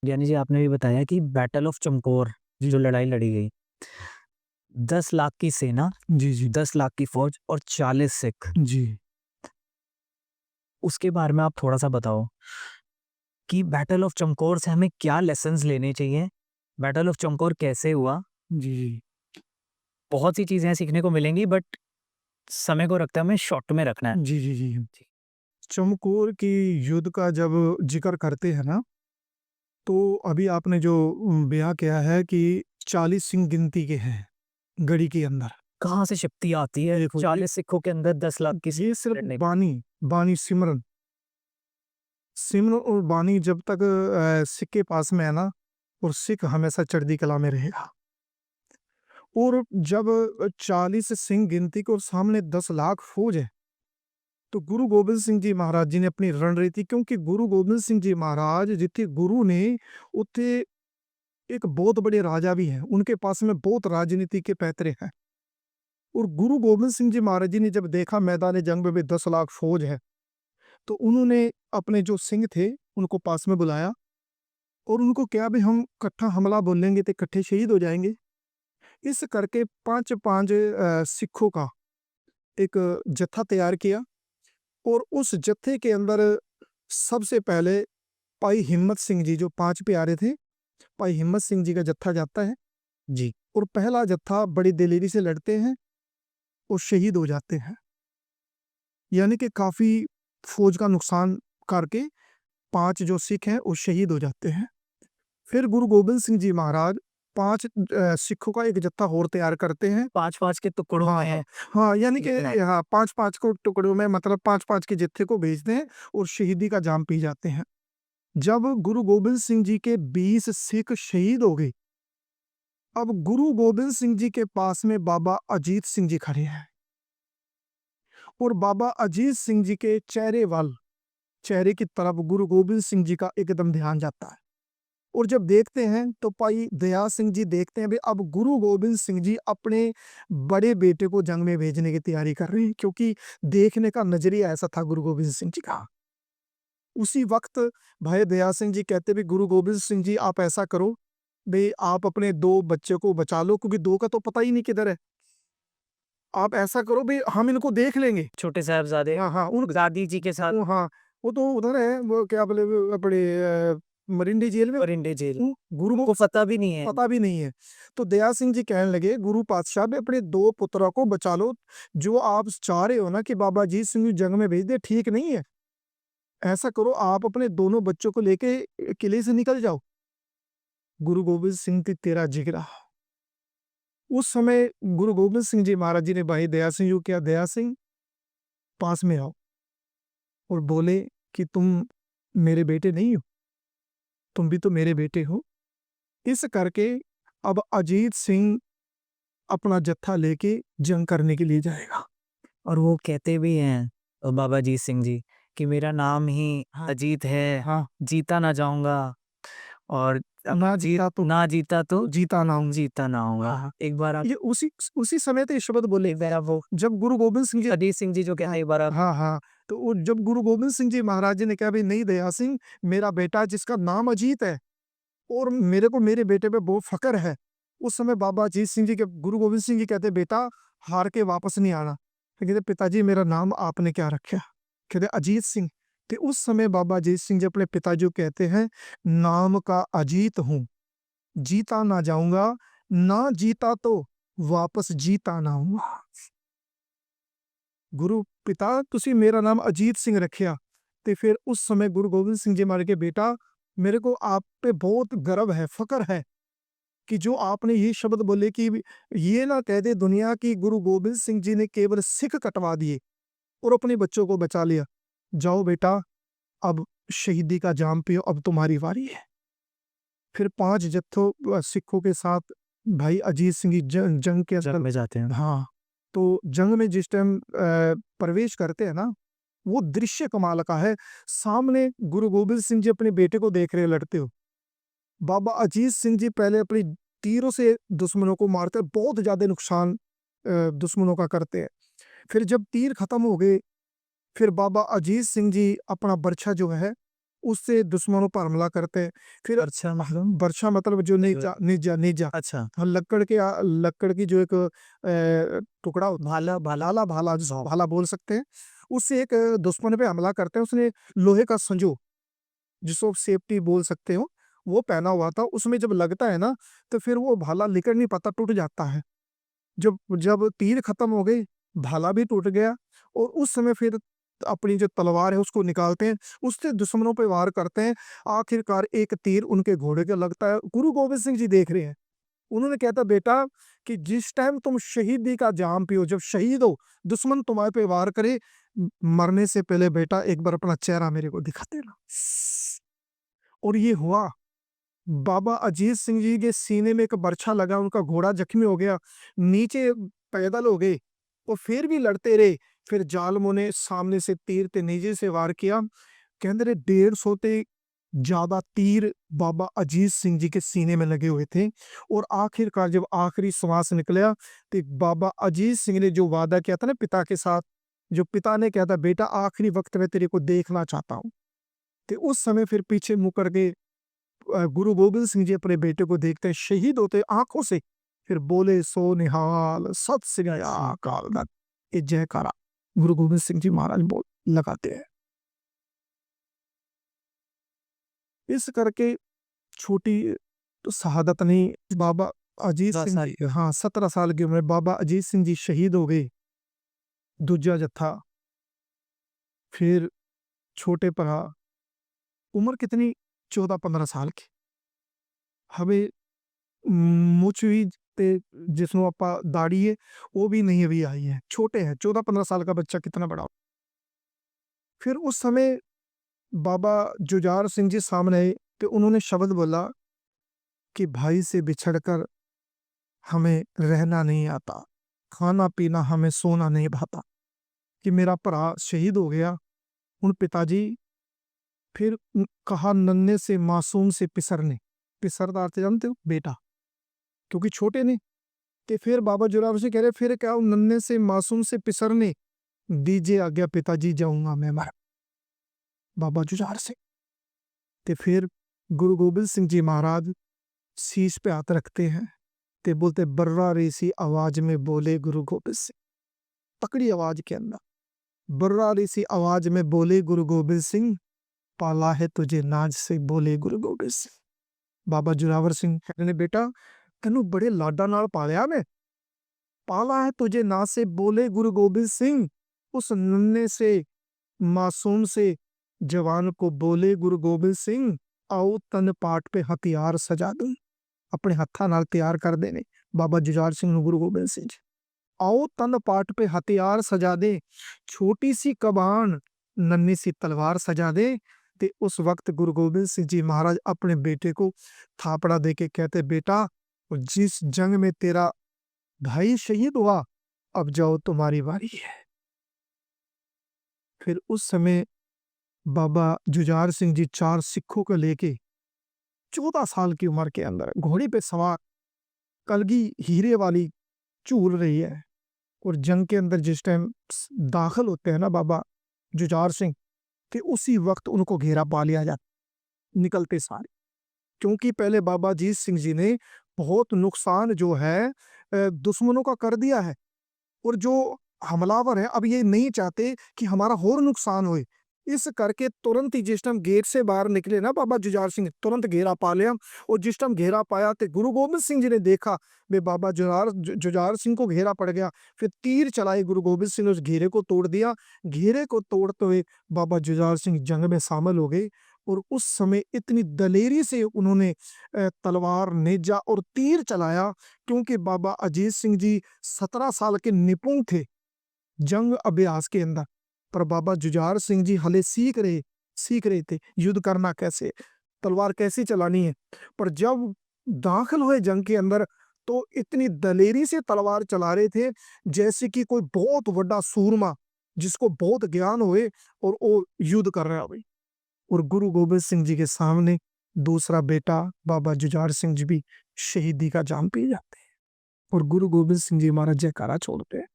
यानी जी आपने भी बताया कि बैटल ऑफ चमकौर जो लड़ाई लड़ी गई, 10 लाख की सेना, जी जी 10 लाख की फौज और 40 सिख, जी उसके बारे में आप थोड़ा सा बताओ कि बैटल ऑफ चमकौर से हमें क्या लेसन्स लेने चाहिए, बैटल ऑफ चमकौर कैसे हुआ। जी जी बहुत सी चीजें सीखने को मिलेंगी बट समय को रखते हमें शॉर्ट में रखना है। जी जी जी चमकौर की युद्ध का जब जिक्र करते हैं ना तो अभी आपने जो बयां किया है कि 40 सिंह गिनती के हैं गढ़ी के अंदर कहाँ से शक्ति आती है देखो, 40 सिखों के अंदर 10 लाख की ये सिर्फ बानी सिमरन और बानी जब तक सिख के पास में है ना और सिख हमेशा चढ़ती कला में रहेगा और जब 40 सिंह गिनती के और सामने 10 लाख फौज है तो गुरु गोबिंद सिंह जी महाराज जी ने अपनी रणनीति, क्योंकि गुरु गोबिंद सिंह जी महाराज जिथे गुरु ने उत्थे एक बहुत बड़े राजा भी हैं, उनके पास में बहुत राजनीति के पैतरे हैं। और गुरु गोबिंद सिंह जी महाराज जी ने जब देखा मैदान जंग में भी 10 लाख फौज है, तो उन्होंने अपने जो सिंह थे उनको पास में बुलाया और उनको क्या भी हम इकट्ठा हमला बोलेंगे तो इकट्ठे शहीद हो जाएंगे। इस करके पांच पांच सिखों का एक जत्था तैयार किया और उस जत्थे के अंदर सबसे पहले भाई हिम्मत सिंह जी, जो 5 प्यारे थे, भाई हिम्मत सिंह जी का जत्था जाता है जी। और पहला जत्था बड़ी दिलेरी से लड़ते हैं और शहीद हो जाते हैं। यानी कि काफी फौज का नुकसान करके 5 जो सिख हैं वो शहीद हो जाते हैं। फिर गुरु गोबिंद सिंह जी महाराज 5 सिखों का एक जत्था और तैयार करते हैं। 5-5 के टुकड़ों हाँ, में है। हाँ, यानी कि इतना। हाँ, 5-5 को टुकड़ों में, मतलब 5-5 के जत्थे को भेजते हैं और शहीदी का जाम पी जाते हैं। जब गुरु गोबिंद सिंह जी के 20 सिख शहीद हो गए, अब गुरु गोबिंद सिंह जी के पास में बाबा अजीत सिंह जी खड़े हैं और बाबा अजीत सिंह जी के चेहरे की तरफ गुरु गोबिंद सिंह जी का एकदम ध्यान जाता है और जब देखते हैं तो भाई दया सिंह जी देखते हैं भी अब गुरु गोबिंद सिंह जी अपने बड़े बेटे को जंग में भेजने की तैयारी कर रहे हैं, क्योंकि देखने का नजरिया ऐसा था गुरु गोबिंद सिंह जी का। उसी वक्त भाई दया सिंह जी कहते भी गुरु गोबिंद सिंह जी आप ऐसा करो भाई, आप अपने 2 बच्चे को बचा लो, क्योंकि 2 का तो पता ही नहीं किधर है। आप ऐसा करो भाई, हम इनको देख लेंगे। छोटे साहबजादे हाँ, हाँ, उन दादी जी के साथ हाँ, वो तो उधर है, वो क्या बोले, वो अपने मरिंडी जेल में। परिंदे जेल गुरु को पता भी नहीं है। पता भी नहीं है। तो दया सिंह जी कहने लगे गुरु पातशाह भी अपने 2 पुत्रों को बचा लो, जो आप चाह रहे हो ना कि बाबा अजीत सिंह जी जंग में भेज दे, ठीक नहीं है। ऐसा करो, आप अपने दोनों बच्चों को लेके किले से निकल जाओ। गुरु गोबिंद सिंह की तेरा जिगरा। उस समय गुरु गोबिंद सिंह जी महाराज जी ने भाई दया सिंह को क्या, दया सिंह पास में आओ और बोले कि तुम मेरे बेटे नहीं हो, तुम भी तो मेरे बेटे हो। इस करके अब अजीत सिंह अपना जत्था लेके जंग करने के लिए जाएगा। और वो कहते भी हैं बाबा अजीत सिंह जी कि मेरा नाम ही हाँ, अजीत है, हाँ, जीता ना जाऊंगा और ना जीता तो ना जीता तो जीता ना हूं। जीता ना होगा। हाँ, एक बार आप ये उसी समय तो ये शब्द बोले वो जब गुरु गोबिंद सिंह जी। अजीत सिंह जी जो क्या एक बार आप हाँ, हाँ, तो जब गुरु गोबिंद सिंह जी महाराज जी ने कहा भाई नहीं दया सिंह, मेरा बेटा जिसका नाम अजीत है और मेरे को मेरे बेटे पे बहुत फक्र है। उस समय बाबा अजीत सिंह जी के गुरु गोबिंद सिंह जी कहते बेटा हार के वापस नहीं आना। तो कहते पिताजी मेरा नाम आपने क्या रखा? कहते अजीत सिंह। तो उस समय बाबा अजीत सिंह जी अपने पिताजी को कहते हैं नाम का अजीत हूं, जीता ना जाऊंगा, ना जीता तो वापस जीता ना हूं। गुरु पिता तुसी मेरा नाम अजीत सिंह रखिया। ते फिर उस समय गुरु गोबिंद सिंह जी मारे के बेटा मेरे को आप पे बहुत गर्व है, फक्र है कि जो आपने ये शब्द बोले कि ये ना कह दे दुनिया की गुरु गोबिंद सिंह जी ने केवल सिख कटवा दिए और अपने बच्चों को बचा लिया। जाओ बेटा, अब शहीदी का जाम पियो, अब तुम्हारी बारी है। फिर 5 जत्थों सिखों के साथ भाई अजीत सिंह जी जंग के जंग में जाते हैं। हाँ, तो जंग में जिस टाइम प्रवेश करते हैं ना, वो दृश्य कमाल का है। सामने गुरु गोबिंद सिंह जी अपने बेटे को देख रहे हैं लड़ते हो। बाबा अजीत सिंह जी पहले अपनी तीरों से दुश्मनों को मारकर बहुत ज्यादा नुकसान दुश्मनों का करते हैं। फिर जब तीर खत्म हो गए, फिर बाबा अजीत सिंह जी अपना बर्छा जो है उससे दुश्मनों पर हमला करते हैं। फिर अच्छा मतलब बर्छा मतलब जो नेजा नेजा नेजा अच्छा हाँ, लक्कड़ की जो एक टुकड़ा होता भाला भाला भाला भाला जिसको भाला बोल सकते हैं, उससे एक दुश्मन पे हमला करते हैं। उसने लोहे का संजो, जिसको सेफ्टी बोल सकते हो, वो पहना हुआ था। उसमें जब लगता है ना तो फिर वो भाला निकल नहीं पाता, टूट जाता है। जब जब तीर खत्म हो गए, भाला भी टूट गया और उस समय फिर अपनी जो तलवार है उसको निकालते हैं, उससे दुश्मनों पे वार करते हैं। आखिरकार एक तीर उनके घोड़े के लगता है। गुरु गोबिंद सिंह जी देख रहे हैं। उन्होंने कहता बेटा कि जिस टाइम तुम शहीदी का जाम पियो, जब शहीद हो, दुश्मन तुम्हारे पे वार करे, मरने से पहले बेटा एक बार अपना चेहरा मेरे को दिखा देना। और ये हुआ। बाबा अजीत सिंह जी के सीने में एक बर्छा लगा, उनका घोड़ा जख्मी हो गया, नीचे पैदल हो गए और फिर भी लड़ते रहे। फिर जालमों ने सामने से तीर ते नेजे से वार किया। कहते रहे 150 ते ज्यादा तीर बाबा अजीत सिंह जी के सीने में लगे हुए थे। और आखिरकार जब आखिरी श्वास निकला तो बाबा अजीत सिंह ने जो वादा किया था ना पिता के साथ, जो पिता ने कहा था बेटा आखिरी वक्त में तेरे को देखना चाहता हूं, तो उस समय फिर पीछे मुड़ करके गुरु गोबिंद सिंह जी अपने बेटे को देखते हैं शहीद होते आंखों से, फिर बोले सो निहाल सत श्री अकाल। ये जयकारा गुरु गोबिंद सिंह जी महाराज बोल लगाते हैं। इस करके छोटी तो शहादत नहीं, बाबा अजीत सिंह जी, हाँ 17 साल की उम्र बाबा अजीत सिंह जी शहीद हो गए। दूजा जत्था फिर छोटे भरा उम्र कितनी 14-15 साल की हमें मुछ भी ते जिसमें आपा दाढ़ी है वो भी नहीं अभी आई है, छोटे हैं 14-15 साल का बच्चा कितना बड़ा। फिर उस समय बाबा जुझार सिंह जी सामने आए तो उन्होंने शब्द बोला कि भाई से बिछड़कर हमें रहना नहीं आता, खाना पीना हमें सोना नहीं भाता, कि मेरा भरा शहीद हो गया। उन पिताजी फिर कहा नन्हे से मासूम से पिसरने, पिसरदा अर्थ जानते हो बेटा, क्योंकि छोटे ने। ते फिर बाबा जोरावर से कह रहे फिर क्या नन्हे से मासूम से पिसरने, दीजिए आज्ञा पिताजी जाऊंगा मैं मर। बाबा जुझार सिंह ते फिर गुरु गोबिंद सिंह जी महाराज शीश पे हाथ रखते हैं ते बोलते बर्रा रेसी आवाज में बोले गुरु गोबिंद सिंह, तकड़ी आवाज के अंदर बर्रा रेसी आवाज में बोले गुरु गोबिंद सिंह, पाला है तुझे नाज से बोले गुरु गोबिंद सिंह। बाबा जोरावर सिंह कहते ने बेटा तेनू बड़े लाडा नाल पालिया मैं, पाला है तुझे नाज से बोले गुरु गोबिंद सिंह। उस नन्हे से मासूम से जवान को बोले गुरु गोबिंद सिंह, आओ तन पाट पे हथियार सजा दूं, अपने हत्था नाल तैयार कर देने बाबा जुझार सिंह नूं गुरु गोबिंद सिंह जी। आओ तन पाट पे हथियार सजा दे, छोटी सी कबान नन्ही सी तलवार सजा दे। ते उस वक्त गुरु गोबिंद सिंह जी महाराज अपने बेटे को थापड़ा दे के कहते बेटा जिस जंग में तेरा भाई शहीद हुआ अब जाओ तुम्हारी बारी है। फिर उस समय बाबा जुझार सिंह जी 4 सिखों को लेके 14 साल की उम्र के अंदर घोड़े पे सवार कलगी हीरे वाली झूल रही है। और जंग के अंदर जिस टाइम दाखिल होते हैं ना बाबा जुझार सिंह, कि उसी वक्त उनको घेरा पा लिया जाता निकलते सारे, क्योंकि पहले बाबा अजीत सिंह जी ने बहुत नुकसान जो है दुश्मनों का कर दिया है। और जो हमलावर है अब ये नहीं चाहते कि हमारा और नुकसान होए, इस करके तुरंत ही जिस टाइम गेट से बाहर निकले ना बाबा जुझार सिंह तुरंत घेरा पा लिया। और जिस टाइम घेरा पाया तो गुरु गोबिंद सिंह जी ने देखा वे बाबा जुझार सिंह को घेरा पड़ गया, फिर तीर चलाए गुरु गोबिंद सिंह ने उस घेरे को तोड़ दिया। घेरे को तोड़ते हुए बाबा जुझार सिंह जंग में शामिल हो गए। और उस समय इतनी दलेरी से उन्होंने तलवार नेजा और तीर चलाया, क्योंकि बाबा अजीत सिंह जी 17 साल के निपुण थे जंग अभ्यास के अंदर, पर बाबा जुझार सिंह जी हले सीख रहे थे युद्ध करना कैसे, तलवार कैसी चलानी है। पर जब दाखिल हुए जंग के अंदर तो इतनी दलेरी से तलवार चला रहे थे जैसे कि कोई बहुत बड़ा सूरमा जिसको बहुत ज्ञान हुए और वो युद्ध कर रहा है। और गुरु गोबिंद सिंह जी के सामने दूसरा बेटा बाबा जुझार सिंह जी भी शहीदी का जाम पी जाते हैं और गुरु गोबिंद सिंह जी महाराज जयकारा छोड़ते हैं।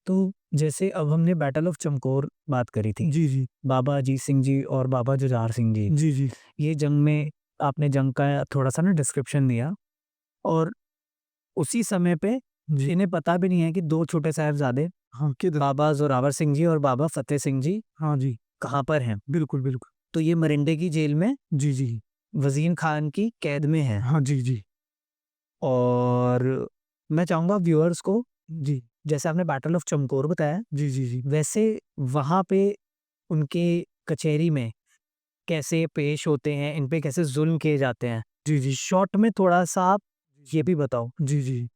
तो जैसे अब हमने बैटल ऑफ चमकौर बात करी थी, जी जी बाबा अजीत सिंह जी और बाबा जुझार सिंह जी, जी जी ये जंग में आपने जंग का थोड़ा सा ना डिस्क्रिप्शन दिया। और उसी समय पे जी इन्हें पता भी नहीं है कि 2 छोटे साहिबजादे हाँ किधर बाबा जोरावर सिंह जी और बाबा फतेह सिंह जी हाँ जी कहाँ पर हैं। बिल्कुल बिल्कुल तो ये मरिंडे की जेल में जी जी वजीर खान की कैद में है। हाँ जी जी और मैं चाहूंगा व्यूअर्स को, जी जैसे आपने बैटल ऑफ चमकौर बताया जी जी जी वैसे वहां पे उनके कचहरी में कैसे पेश होते हैं, इन पे कैसे जुल्म किए जाते हैं, जी जी शॉर्ट में थोड़ा सा आप ये भी बताओ जी जी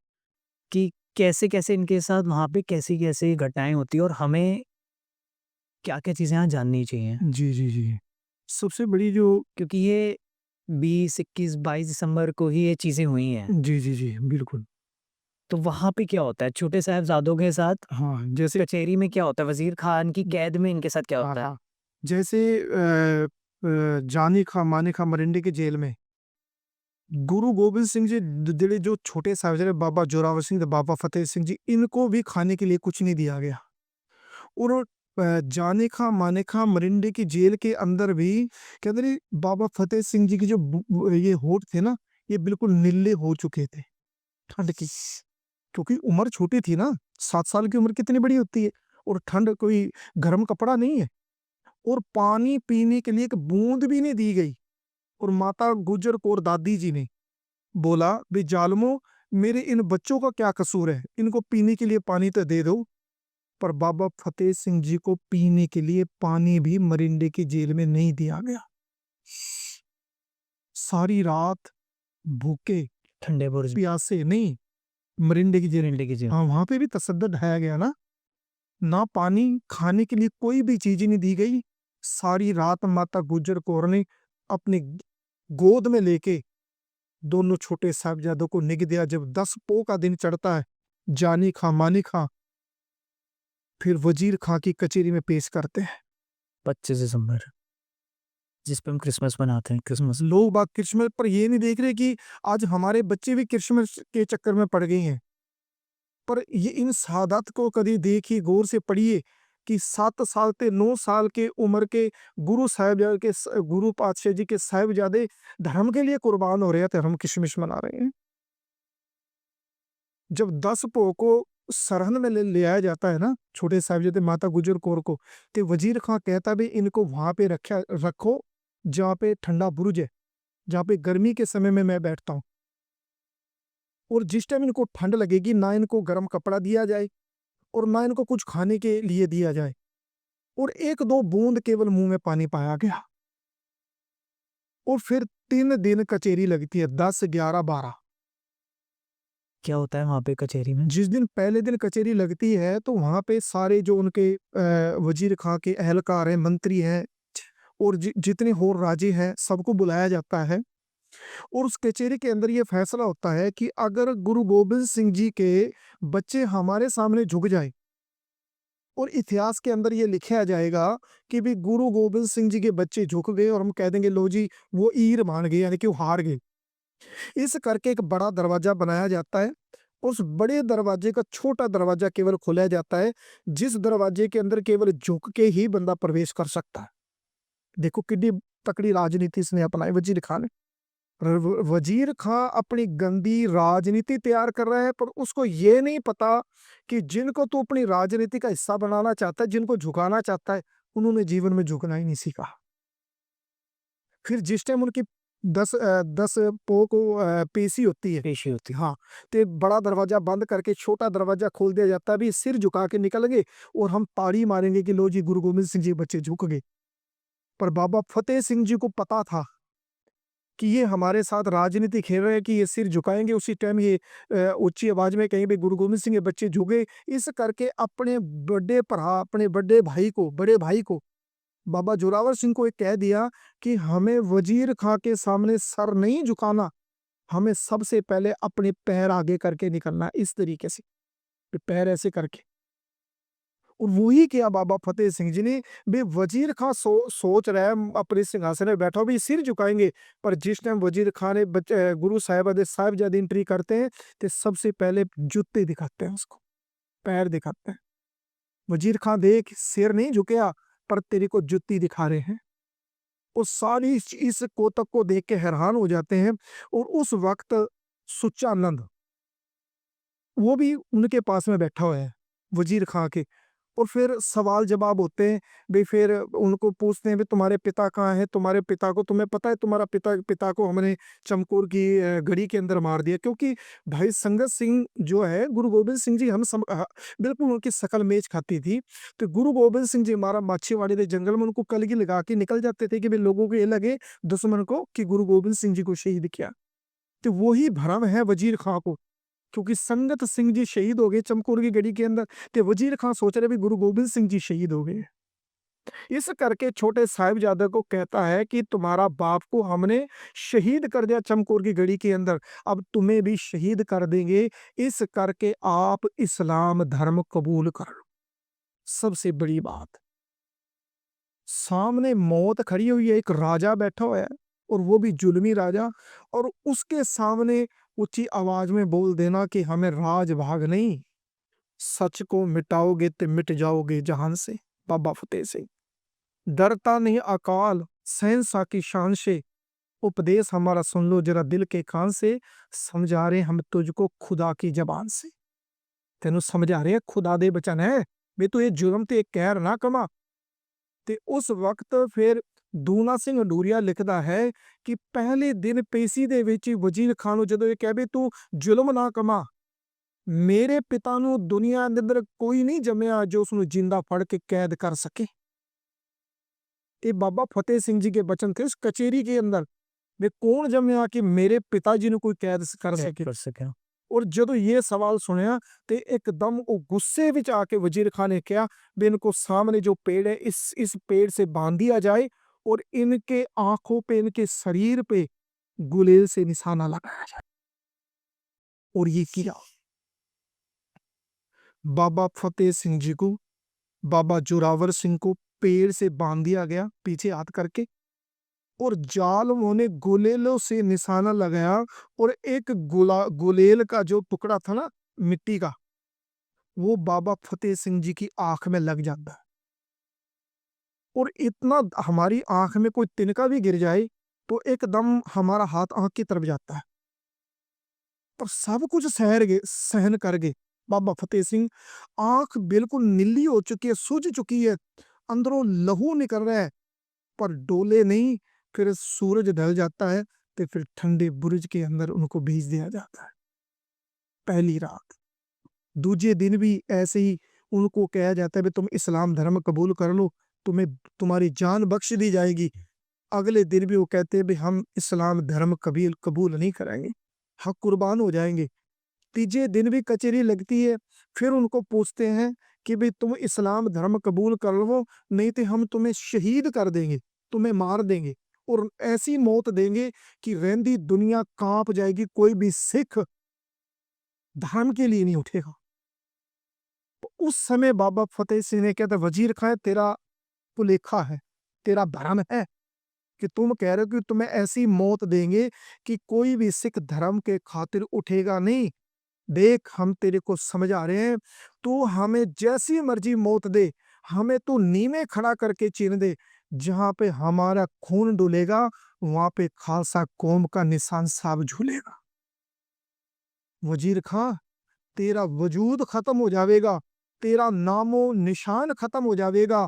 कि कैसे कैसे इनके साथ वहां पे कैसी कैसी घटनाएं होती है और हमें क्या क्या चीजें यहाँ जाननी चाहिए, जी जी जी सबसे बड़ी जो क्योंकि ये 20, 21, 22 दिसंबर को ही ये चीजें हुई हैं। जी जी जी बिल्कुल तो वहाँ पे क्या होता है छोटे साहबजादों के साथ? हाँ, जैसे कचहरी में क्या होता है? वज़ीर खान की कैद में इनके साथ क्या होता है? हाँ, जैसे जानी खां मानी खां मरिंडी की जेल में गुरु गोबिंद सिंह जी ਜਿਹੜੇ जो छोटे साहबजादे बाबा जोरावर सिंह, बाबा फतेह सिंह जी, इनको भी खाने के लिए कुछ नहीं दिया गया। और जाने खां माने खां मरिंडी की जेल के अंदर भी कहते नहीं, बाबा फतेह सिंह जी की जो ये होठ थे ना, ये बिल्कुल नीले हो चुके थे ठंड की, क्योंकि उम्र छोटी थी ना। 7 साल की उम्र कितनी बड़ी होती है, और ठंड कोई गर्म कपड़ा नहीं है, और पानी पीने के लिए एक बूंद भी नहीं दी गई। और माता गुजर कौर दादी जी ने बोला, भी जालमो, मेरे इन बच्चों का क्या कसूर है, इनको पीने के लिए पानी तो दे दो। पर बाबा फतेह सिंह जी को पीने के लिए पानी भी मरिंडे की जेल में नहीं दिया गया। सारी रात भूखे ठंडे बुर्ज प्यासे नहीं, मरिंडे की जेल। मरिंडे की जेल। हाँ, वहां पे भी तसद्दुद ढाया गया ना, ना पानी खाने के लिए कोई भी चीज नहीं दी गई। सारी रात माता गुजर कौर ने अपनी गोद में लेके दोनों छोटे साहबजादों को निग दिया। जब 10 पो का दिन चढ़ता है, जानी खां मानी खां फिर वजीर खां की कचहरी में पेश करते हैं। 25 दिसंबर, जिस पे हम क्रिसमस मनाते हैं, क्रिसमस। लोग बाग क्रिसमस पर ये नहीं देख रहे कि आज हमारे बच्चे भी क्रिसमस के चक्कर में पड़ गए हैं। पर ये इन सादात को कभी देखिए, गौर से पढ़िए कि 7 साल से 9 साल के उम्र के गुरु साहिबजादे के गुरु पातशाह जी के साहिबजादे धर्म के लिए कुर्बान हो रहे हैं, तो हम क्रिसमस मना रहे हैं। जब 10 पो को सरहद में ले आया जाता है ना, छोटे साहिबजादे माता गुजर कौर को, तो वजीर खां कहता भी इनको वहां पे रखो जहाँ पे ठंडा बुर्ज है, जहाँ पे गर्मी के समय में मैं बैठता हूँ। और जिस टाइम इनको ठंड लगेगी, ना इनको गर्म कपड़ा दिया जाए और ना इनको कुछ खाने के लिए दिया जाए, और 1-2 बूंद केवल मुंह में पानी पाया गया। और फिर 3 दिन कचेरी लगती है, 10, 11, 12। क्या होता है वहाँ पे कचहरी में? जिस दिन पहले दिन कचेरी लगती है, तो वहां पे सारे जो उनके वजीर खां के अहलकार हैं, मंत्री हैं, और जितने होर राजे हैं, सबको बुलाया जाता है। और उस कचेरी के अंदर ये फैसला होता है कि अगर गुरु गोबिंद सिंह जी के बच्चे हमारे सामने झुक जाए, और इतिहास के अंदर ये लिखा जाएगा कि भी गुरु गोबिंद सिंह जी के बच्चे झुक गए, और हम कह देंगे लो जी वो ईर मान गए, यानी कि वो हार गए। इस करके एक बड़ा दरवाजा बनाया जाता है। उस बड़े दरवाजे का छोटा दरवाजा केवल खोला जाता है, जिस दरवाजे के अंदर केवल झुक के ही बंदा प्रवेश कर सकता है। देखो कितनी तकड़ी राजनीति इसने अपनाई वजीर खान ने। वजीर खां अपनी गंदी राजनीति तैयार कर रहा है, पर उसको ये नहीं पता कि जिनको तू अपनी राजनीति का हिस्सा बनाना चाहता है, जिनको झुकाना चाहता है, उन्होंने जीवन में झुकना ही नहीं सीखा। फिर जिस टाइम उनकी 10 पो को पेशी होती है, पेशी होती है। हाँ, तो बड़ा दरवाजा बंद करके छोटा दरवाजा खोल दिया जाता है, भी सिर झुका के निकल गए और हम ताड़ी मारेंगे कि लो जी गुरु गोबिंद सिंह जी बच्चे झुक गए। पर बाबा फतेह सिंह जी को पता था कि ये हमारे साथ राजनीति खेल रहे हैं, कि ये सिर झुकाएंगे। उसी टाइम ये ऊंची आवाज में कहीं भी गुरु गोबिंद सिंह के बच्चे झुके। इस करके अपने बड़े भरा, अपने बड़े भाई को बाबा जोरावर सिंह को एक कह दिया कि हमें वजीर खां के सामने सर नहीं झुकाना, हमें सबसे पहले अपने पैर आगे करके निकलना है। इस तरीके से पैर ऐसे करके, और वही किया बाबा फतेह सिंह जी ने। भी वजीर खां सोच रहा है अपने सिंहासन में बैठा भी सिर झुकाएंगे, पर जिस टाइम वजीर खां ने गुरु साहिबजादे एंट्री करते हैं, तो सबसे पहले जूते दिखाते हैं उसको, पैर दिखाते हैं। वजीर खां देख, सिर नहीं झुकया, पर तेरे को जुत्ती दिखा रहे हैं। और सारी इस कोतक को देख के हैरान हो जाते हैं। और उस वक्त सुच्चा नंद वो भी उनके पास में बैठा हुआ है, वजीर खां के। और फिर सवाल जवाब होते हैं, भी फिर उनको पूछते हैं भी तुम्हारे पिता कहाँ हैं, तुम्हारे पिता को तुम्हें पता है, तुम्हारा पिता को हमने चमकौर की गढ़ी के अंदर मार दिया। क्योंकि भाई संगत सिंह जो है, गुरु गोबिंद सिंह जी बिल्कुल उनकी शकल मेज खाती थी। तो गुरु गोबिंद सिंह जी हमारा माछीवाड़ी के जंगल में उनको कलगी लगा के निकल जाते थे कि भाई लोगों को ये लगे दुश्मन को कि गुरु गोबिंद सिंह जी को शहीद किया। तो वही भ्रम है वजीर खां को, क्योंकि संगत सिंह जी शहीद हो गए चमकौर की गढ़ी के अंदर, तो वजीर खां सोच रहे भी गुरु गोबिंद सिंह जी शहीद हो गए। इस करके छोटे साहिबजादे को कहता है कि तुम्हारा बाप को हमने शहीद कर दिया चमकौर की गढ़ी के अंदर, अब तुम्हें भी शहीद कर देंगे, इस करके आप इस्लाम धर्म कबूल कर लो। सबसे बड़ी बात, सामने मौत खड़ी हुई है, एक राजा बैठा हुआ है और वो भी जुल्मी राजा, और उसके सामने ऊंची आवाज में बोल देना कि हमें राज भाग नहीं, सच को मिटाओगे तो मिट जाओगे जहान से। बाबा फतेह सिंह डरता नहीं अकाल सहनसा की शान से, उपदेश हमारा सुन लो जरा दिल के कान से, समझा रहे हम तुझको खुदा की जबान से। तेनू समझा रहे खुदा दे बचन है भी तू ये जुर्म ते कहर ना कमा। ते उस वक्त फिर दूना सिंह हडूरिया लिखदा है कि पहले दिन पेशी दे विच वजीर खान नूं जदों ये कहे भी तू जुल्म ना कमा, मेरे पिता नूं दुनिया दे अंदर कोई नहीं जम्मिया जो उसनूं जिंदा फड़ के कैद कर सके। ये बाबा फतेह सिंह जी के बचन थे उस कचेरी के अंदर, वे कौन जम्मिया कि मेरे पिताजी नूं कोई कैद कर सके। कर सके। और जदों ये सवाल सुनिया ते एकदम वो गुस्से विच आके वजीर खान ने कहा भी इनको सामने जो पेड़ है इस पेड़ से बांध दिया जाए और इनके आंखों पे इनके शरीर पे गुलेल से निशाना लगाया जाए। और ये किया। बाबा फतेह सिंह जी को, बाबा जोरावर सिंह को पेड़ से बांध दिया गया पीछे हाथ करके, और जालिमों ने गुलेलों से निशाना लगाया, और एक गुलेल का जो टुकड़ा था ना मिट्टी का, वो बाबा फतेह सिंह जी की आंख में लग जाता है। और इतना हमारी आंख में कोई तिनका भी गिर जाए तो एकदम हमारा हाथ आंख की तरफ जाता है, पर सब कुछ सहन कर गए। बाबा फतेह सिंह, आंख बिल्कुल नीली हो चुकी है, सूज चुकी है, अंदरों लहू निकल रहा है, पर डोले नहीं। फिर सूरज ढल जाता है तो फिर ठंडे बुर्ज के अंदर उनको भेज दिया जाता है। पहली रात, दूसरे दिन भी ऐसे ही उनको कहा जाता है भी तुम इस्लाम धर्म कबूल कर लो, तुम्हें तुम्हारी जान बख्श दी जाएगी। अगले दिन भी वो कहते हैं भी हम इस्लाम धर्म कबील कबूल नहीं करेंगे, हक कुर्बान हो जाएंगे। तीजे दिन भी कचेरी लगती है, फिर उनको पूछते हैं कि भाई तुम इस्लाम धर्म कबूल कर लो, नहीं तो हम तुम्हें शहीद कर देंगे, तुम्हें मार देंगे, और ऐसी मौत देंगे कि रहंदी दुनिया कांप जाएगी, कोई भी सिख धर्म के लिए नहीं उठेगा। तो उस समय बाबा फतेह सिंह ने कहता वजीर खां तेरा भुलेखा है, तेरा भ्रम है कि तुम कह रहे हो कि तुम्हें ऐसी मौत देंगे कि कोई भी सिख धर्म के खातिर उठेगा नहीं। देख हम तेरे को समझा रहे हैं, तू हमें जैसी मर्जी मौत दे, हमें तू नीवे खड़ा करके चीन दे, जहां पे हमारा खून डुलेगा वहां पे खालसा कौम का निशान साहब झूलेगा। वजीर खां, तेरा वजूद खत्म हो जाएगा, तेरा नामो निशान खत्म हो जाएगा,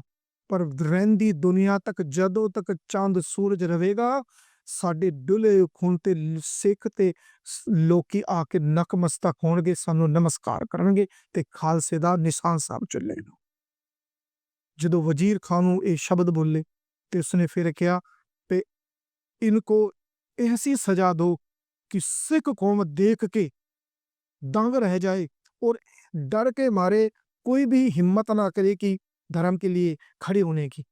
पर रहंदी दुनिया तक जदों तक चांद सूरज रहेगा, साडे डुले खून ते सिख ते लोकी आके नकमस्तक होणगे, सानू नमस्कार करनगे ते खालसे दा निशान साहब चलेगा। जदों वजीर खान नूं ये शब्द बोले ते उसने फिर कहा ते इनको ऐसी सजा दो कि सिख कौम देख के दंग रह जाए और डर के मारे कोई भी हिम्मत ना करे कि धर्म के लिए खड़े होने की।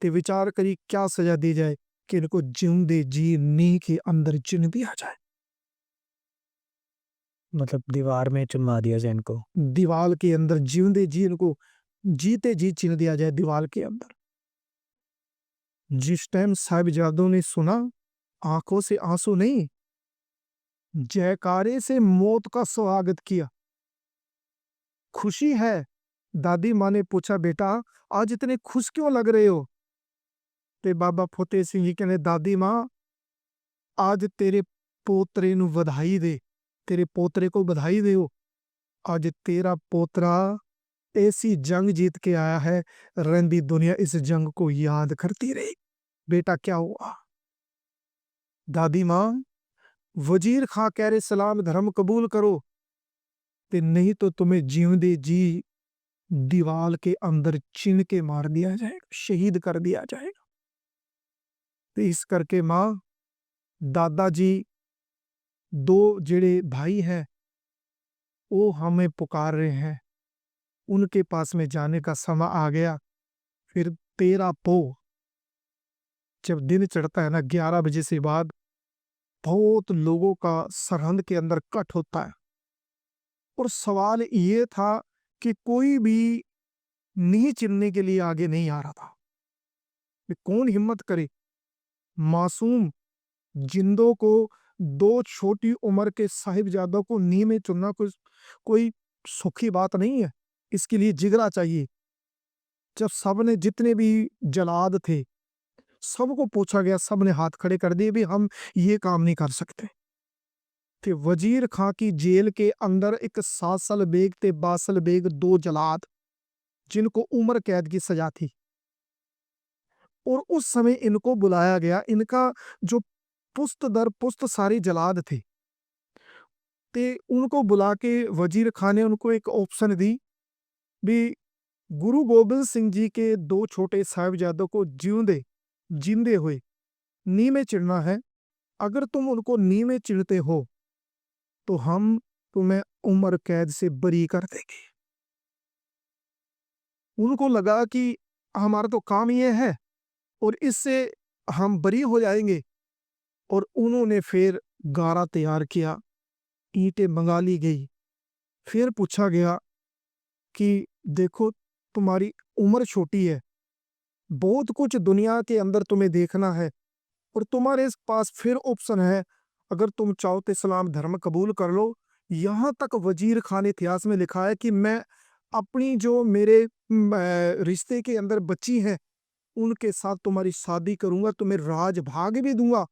ते विचार करी क्या सजा दी जाए कि इनको जिंदे जी नी के अंदर चिन दिया जाए। मतलब दीवार में चुनवा दिया जाए इनको। दीवाल के अंदर जिंदे जी इनको जीते जी चिन दिया जाए दीवाल के अंदर। जिस टाइम साहिबजादों ने सुना, आंखों से आंसू नहीं, जयकारे से मौत का स्वागत किया। खुशी है। दादी माँ ने पूछा बेटा आज इतने खुश क्यों लग रहे हो? ते बाबा फतेह सिंह जी कहने दादी माँ आज तेरे पोतरे नु बधाई दे, तेरे पोतरे को बधाई दे। आज तेरा पोतरा ऐसी जंग जीत के आया है, रहंदी दुनिया इस जंग को याद करती रही। बेटा क्या हुआ? दादी माँ, वजीर खां कह रहे सलाम धर्म कबूल करो, ते नहीं तो तुम्हें जीवंदे जी दीवाल के अंदर चिन के मार दिया जाएगा, शहीद कर दिया जाएगा। तो इस करके माँ, दादाजी, दो जेड़े भाई हैं वो हमें पुकार रहे हैं, उनके पास में जाने का समय आ गया। फिर 13 पो, जब दिन चढ़ता है ना 11 बजे से बाद, बहुत लोगों का सरहद के अंदर कट होता है। और सवाल ये था कि कोई भी नींह चिनने के लिए आगे नहीं आ रहा था कि कौन हिम्मत करे मासूम जिंदों को, दो छोटी उम्र के साहिबजादों को नींह में चुनना कोई सुखी बात नहीं है। इसके लिए जिगरा चाहिए। जब सबने, जितने भी जलाद थे, सबको पूछा गया, सबने हाथ खड़े कर दिए भी हम ये काम नहीं कर सकते। फिर वजीर खां की जेल के अंदर एक 7 साल बेग थे, 22 साल बेग, 2 जलाद जिनको उम्र कैद की सजा थी। और उस समय इनको बुलाया गया। इनका जो पुस्त दर पुस्त सारी जलाद थे, ते उनको बुला के वजीर खान ने उनको एक ऑप्शन दी भी गुरु गोबिंद सिंह जी के 2 छोटे साहिबजादों को जिंदे हुए नींह में चिढ़ना है। अगर तुम उनको नींह में चिढ़ते हो तो हम तुम्हें उम्र कैद से बरी कर देंगे। उनको लगा कि हमारा तो काम ये है और इससे हम बरी हो जाएंगे। और उन्होंने फिर गारा तैयार किया, ईंटें मंगा ली गई। फिर पूछा गया कि देखो तुम्हारी उम्र छोटी है, बहुत कुछ दुनिया के अंदर तुम्हें देखना है, और तुम्हारे पास फिर ऑप्शन है, अगर तुम चाहो तो इस्लाम धर्म कबूल कर लो। यहाँ तक वजीर खान इतिहास में लिखा है कि मैं अपनी जो मेरे रिश्ते के अंदर बच्ची हैं उनके साथ तुम्हारी शादी करूंगा, तुम्हें राज भाग भी दूंगा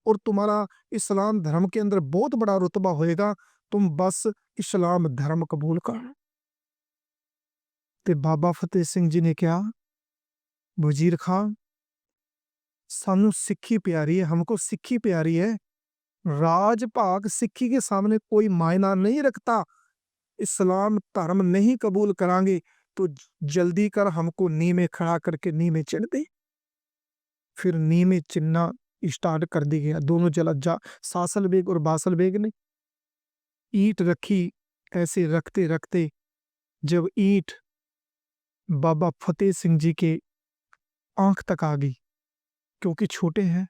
और तुम्हारा इस्लाम धर्म के अंदर बहुत बड़ा रुतबा होएगा, तुम बस इस्लाम धर्म कबूल कर। ते बाबा फतेह सिंह जी ने क्या, वजीर खान सानू सिक्खी प्यारी है, हमको सिक्खी प्यारी है, राज भाग सिक्खी के सामने कोई मायना नहीं रखता, इस्लाम धर्म नहीं कबूल करांगे तो जल्दी कर हमको नींह में खड़ा करके नींह में चिढ़ दे। फिर नींह में चिन्ना स्टार्ट कर दी गया। दोनों जलज्जा, सासल बेग और बासल बेग ने ईंट रखी। ऐसे रखते रखते जब ईंट बाबा फतेह सिंह जी के आंख तक आ गई, क्योंकि छोटे हैं,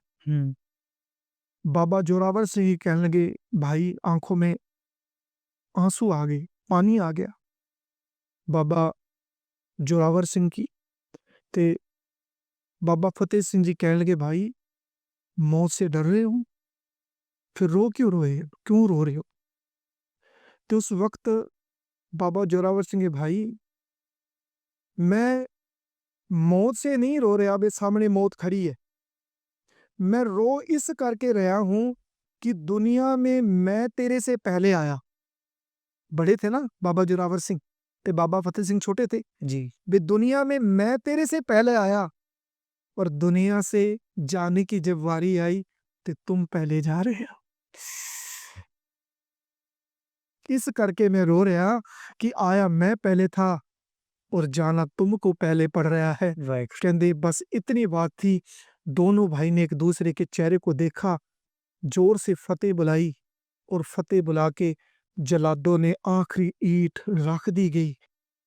बाबा जोरावर सिंह ही कहने लगे, भाई आंखों में आंसू आ गए, पानी आ गया। बाबा जोरावर सिंह की ते बाबा फतेह सिंह जी कहने लगे, भाई मौत से डर रहे हो, फिर क्यों रो रहे हो। तो उस वक्त बाबा जोरावर सिंह, भाई मैं मौत से नहीं रो रहा, अबे सामने मौत खड़ी है, मैं रो इस करके रहा हूं कि दुनिया में मैं तेरे से पहले आया। बड़े थे ना बाबा जोरावर सिंह, ते बाबा फतेह सिंह छोटे थे जी। बे दुनिया में मैं तेरे से पहले आया और दुनिया से जाने की जब वारी आई तो तुम पहले जा रहे हो। इस करके मैं रो रहा कि आया मैं पहले था और जाना तुमको पहले पड़ रहा है। कहते बस इतनी बात थी। दोनों भाई ने एक दूसरे के चेहरे को देखा, जोर से फतेह बुलाई और फतेह बुला के जलादों ने आखिरी ईंट रख दी गई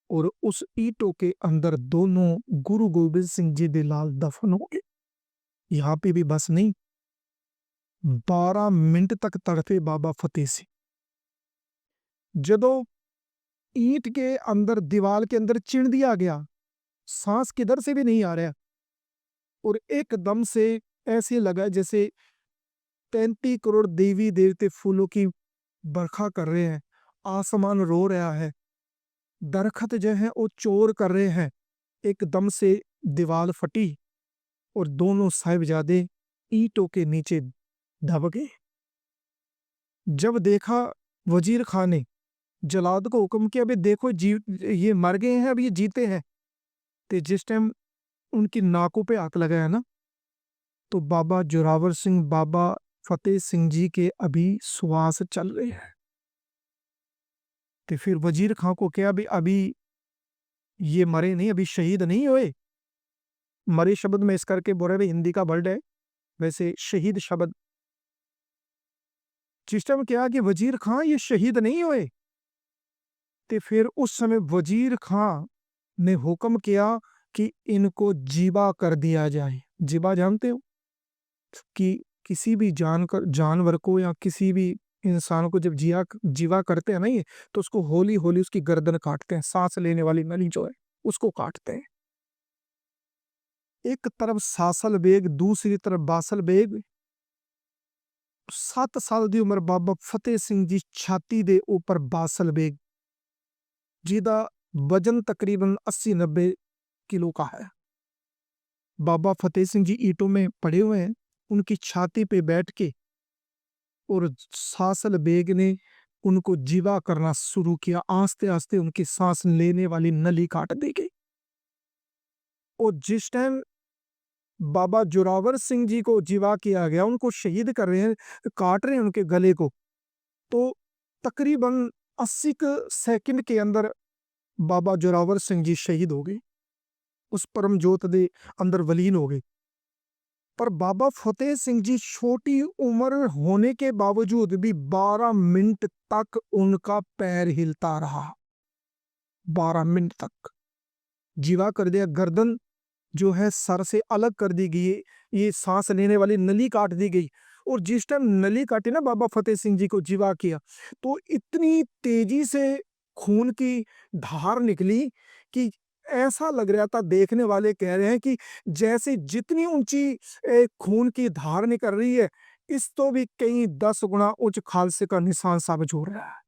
और उस ईंटों के अंदर दोनों गुरु गोबिंद सिंह जी दे लाल दफन हो गए। यहाँ पे भी बस नहीं, 12 मिनट तक तड़पे बाबा फतेह सिंह। जदों ईंट के अंदर, दीवार के अंदर चिण दिया गया, सांस किधर से भी नहीं आ रहा और एकदम से ऐसे लगा जैसे 33 करोड़ देवी देवते फूलों की बरखा कर रहे हैं, आसमान रो रहा है, दरखत जो है वो चोर कर रहे हैं। एकदम से दीवार फटी और दोनों साहिबजादे ईंटों के नीचे दब गए। जब देखा वजीर खान ने जलाद को हुक्म किया, अबे देखो ये मर गए हैं, अब ये जीते हैं। तो जिस टाइम उनकी नाकों पे हाथ लगाया ना, तो बाबा जोरावर सिंह, बाबा फतेह सिंह जी के अभी श्वास चल रहे हैं। तो फिर वजीर खां को क्या, अभी ये मरे नहीं, अभी शहीद नहीं हुए। मरे शब्द में इस करके बोल रहे, हिंदी का वर्ड है वैसे शहीद शब्द। जिस टाइम क्या कि वजीर खां ये शहीद नहीं हुए, तो फिर उस समय वजीर खां ने हुक्म किया कि इनको जीवा कर दिया जाए। जीवा जानते हो कि किसी भी जानवर को या किसी भी इंसान को जब जीवा करते हैं ना ये, तो उसको होली होली उसकी गर्दन काटते हैं, सांस लेने वाली नली जो है उसको काटते हैं। एक तरफ सासल बेग, दूसरी तरफ बासल बेग। 7 साल ਦੀ ਉਮਰ ਬਾਬਾ ਫਤਿਹ ਸਿੰਘ ਜੀ ਛਾਤੀ ਦੇ ਉੱਪਰ ਬਾਸਲ बेग, ਜਿਹਦਾ वजन तकरीबन 80-90 किलो का है। बाबा फतेह सिंह जी ईंटों में पड़े हुए हैं, उनकी छाती पे बैठ के और सासल बेग ने उनको जीवा करना शुरू किया। आस्ते आस्ते उनकी सांस लेने वाली नली काट दी गई। और जिस टाइम बाबा जोरावर सिंह जी को जीवा किया गया, उनको शहीद कर रहे हैं, काट रहे हैं उनके गले को, तो तकरीबन 80 सेकंड के अंदर बाबा जोरावर सिंह जी शहीद हो गए, उस परम जोत दे अंदर वलीन हो गए। पर बाबा फतेह सिंह जी छोटी उम्र होने के बावजूद भी 12 मिनट तक उनका पैर हिलता रहा। 12 मिनट तक जीवा कर दिया। गर्दन जो है सर से अलग कर दी गई, ये सांस लेने वाली नली काट दी गई। और जिस टाइम नली काटी ना बाबा फतेह सिंह जी को जीवा किया, तो इतनी तेजी से खून की धार निकली कि ऐसा लग रहा था, देखने वाले कह रहे हैं कि जैसे जितनी ऊंची खून की धार निकल रही है, इस तो भी कई 10 गुना उच्च खालसे का निशान साबित हो रहा है।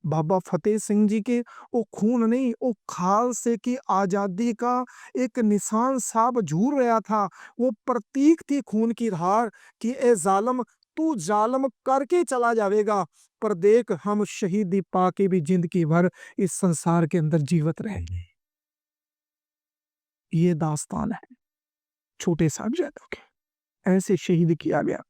बाबा फतेह सिंह जी के वो खून नहीं, वो खालसे की आजादी का एक निशान साब झूर रहा था। वो प्रतीक थी खून की धार कि ए जालम, तू जालम करके चला जाएगा, पर देख हम शहीदी पाके भी जिंदगी भर इस संसार के अंदर जीवित रहेंगे। ये दास्तान है छोटे साहबजादों के, ऐसे शहीद किया गया।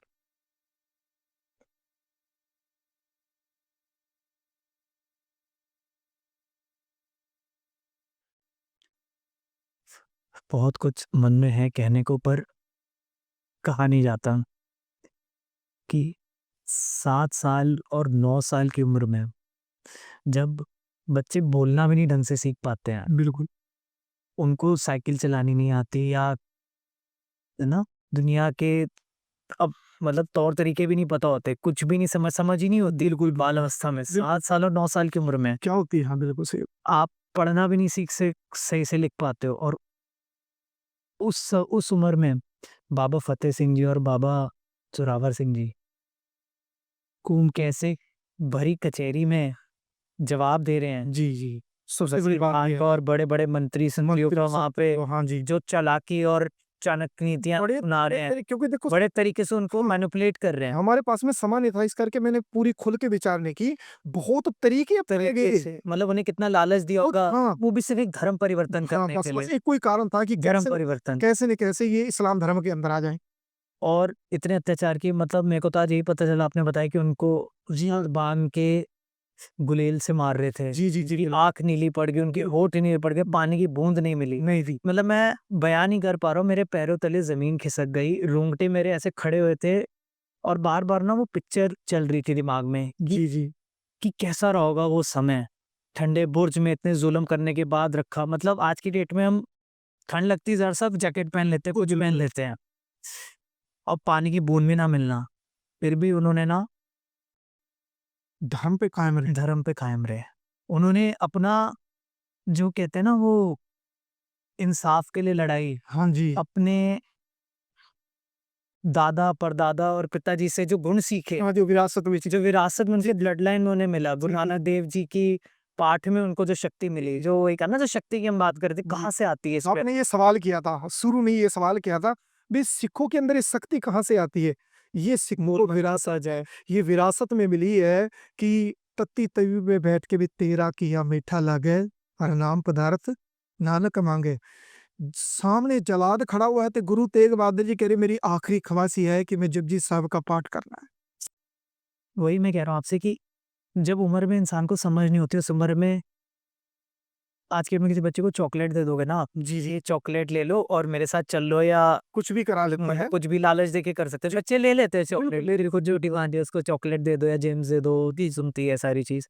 बहुत कुछ मन में है कहने को, पर कहा नहीं जाता कि 7 साल और 9 साल की उम्र में जब बच्चे बोलना भी नहीं ढंग से सीख पाते हैं, बिल्कुल उनको साइकिल चलानी नहीं आती, या है ना, दुनिया के अब मतलब तौर तरीके भी नहीं पता होते, कुछ भी नहीं समझ ही नहीं होती बिल्कुल बाल अवस्था में, 7 साल और 9 साल की उम्र में क्या होती है। हाँ बिल्कुल सही। आप पढ़ना भी नहीं सही से लिख पाते हो। और उस उम्र में बाबा फतेह सिंह जी और बाबा जोरावर सिंह जी को कैसे भरी कचहरी में जवाब दे रहे हैं। जी जी, सबसे बड़ी बात खान ये का और बड़े-बड़े मंत्री संतरियों का वहाँ पे हाँ जी, जो चालाकी और चाणक्य नीतियाँ बड़े अपना रहे हैं, क्योंकि देखो बड़े तरीके से उनको मैनिपुलेट कर रहे हैं। हमारे पास में समय नहीं था, इस करके मैंने पूरी खुल के विचारने की। बहुत तरीके अपनाए तरीके गए। से मतलब उन्हें कितना लालच दिया होगा, हाँ वो भी सिर्फ एक धर्म परिवर्तन हाँ, करने बस के बस लिए, एक कोई कारण था कि धर्म कैसे परिवर्तन। कैसे न कैसे ये इस्लाम धर्म के अंदर आ जाए। और इतने अत्याचार की, मतलब मेरे को तो आज यही पता चला, आपने बताया कि उनको जी हाँ, बांध के गुलेल से मार रहे थे, जी जी जी, जिनकी आंख नीली पड़ गई, उनके होठ नीले पड़ गए, पानी की बूंद नहीं मिली। नहीं थी। मतलब मैं बयान नहीं कर पा रहा हूँ, मेरे पैरों तले जमीन खिसक गई, रोंगटे मेरे ऐसे खड़े हुए थे, और बार बार ना वो पिक्चर चल रही थी दिमाग में जी जी, कि कैसा रहा होगा वो समय, ठंडे बुर्ज में इतने जुल्म करने के बाद रखा। मतलब आज की डेट में हम ठंड लगती है जरा सा जैकेट पहन लेते हैं, कुछ पहन लेते हैं, और पानी की बूंद भी ना मिलना, फिर भी उन्होंने ना धर्म पे कायम रहे। धर्म पे कायम रहे। उन्होंने अपना, जो कहते हैं ना वो, इंसाफ के लिए लड़ाई हाँ जी, अपने दादा परदादा और पिताजी से जो गुण सीखे, हाँ, जो विरासत में जो विरासत में उनके ब्लड लाइन में उन्हें मिला, गुरु जी, नानक देव जी की पाठ में उनको जो शक्ति मिली, जो एक है ना, जो शक्ति की हम बात करते हैं, कहाँ से आती है इस पे? आपने ये सवाल किया था, शुरू में ये सवाल किया था, भाई सिखों के अंदर ये शक्ति कहाँ से आती है? ये सिखों विरासत है, ये विरासत में मिली है कि तत्ती तवी में बैठ के भी तेरा किया मीठा लागे, हर नाम पदार्थ नानक मांगे। सामने जलाद खड़ा हुआ है तो गुरु तेग बहादुर जी कह रहे मेरी आखिरी ख्वाहिश ये है कि मैं जपजी साहब का पाठ करना है। वही मैं कह रहा हूँ आपसे कि जब उम्र में इंसान को समझ नहीं होती, उस उम्र में आज के में किसी बच्चे को चॉकलेट दे दोगे ना आप, जी जी चॉकलेट ले लो और मेरे साथ चल लो, या कुछ भी करा लेते हैं। कुछ भी लालच देके कर सकते हैं, बच्चे ले लेते हैं चॉकलेट, ले कुछ जो डिमांड है उसको चॉकलेट दे दो या जेम्स दे दो, की सुनती है सारी चीज।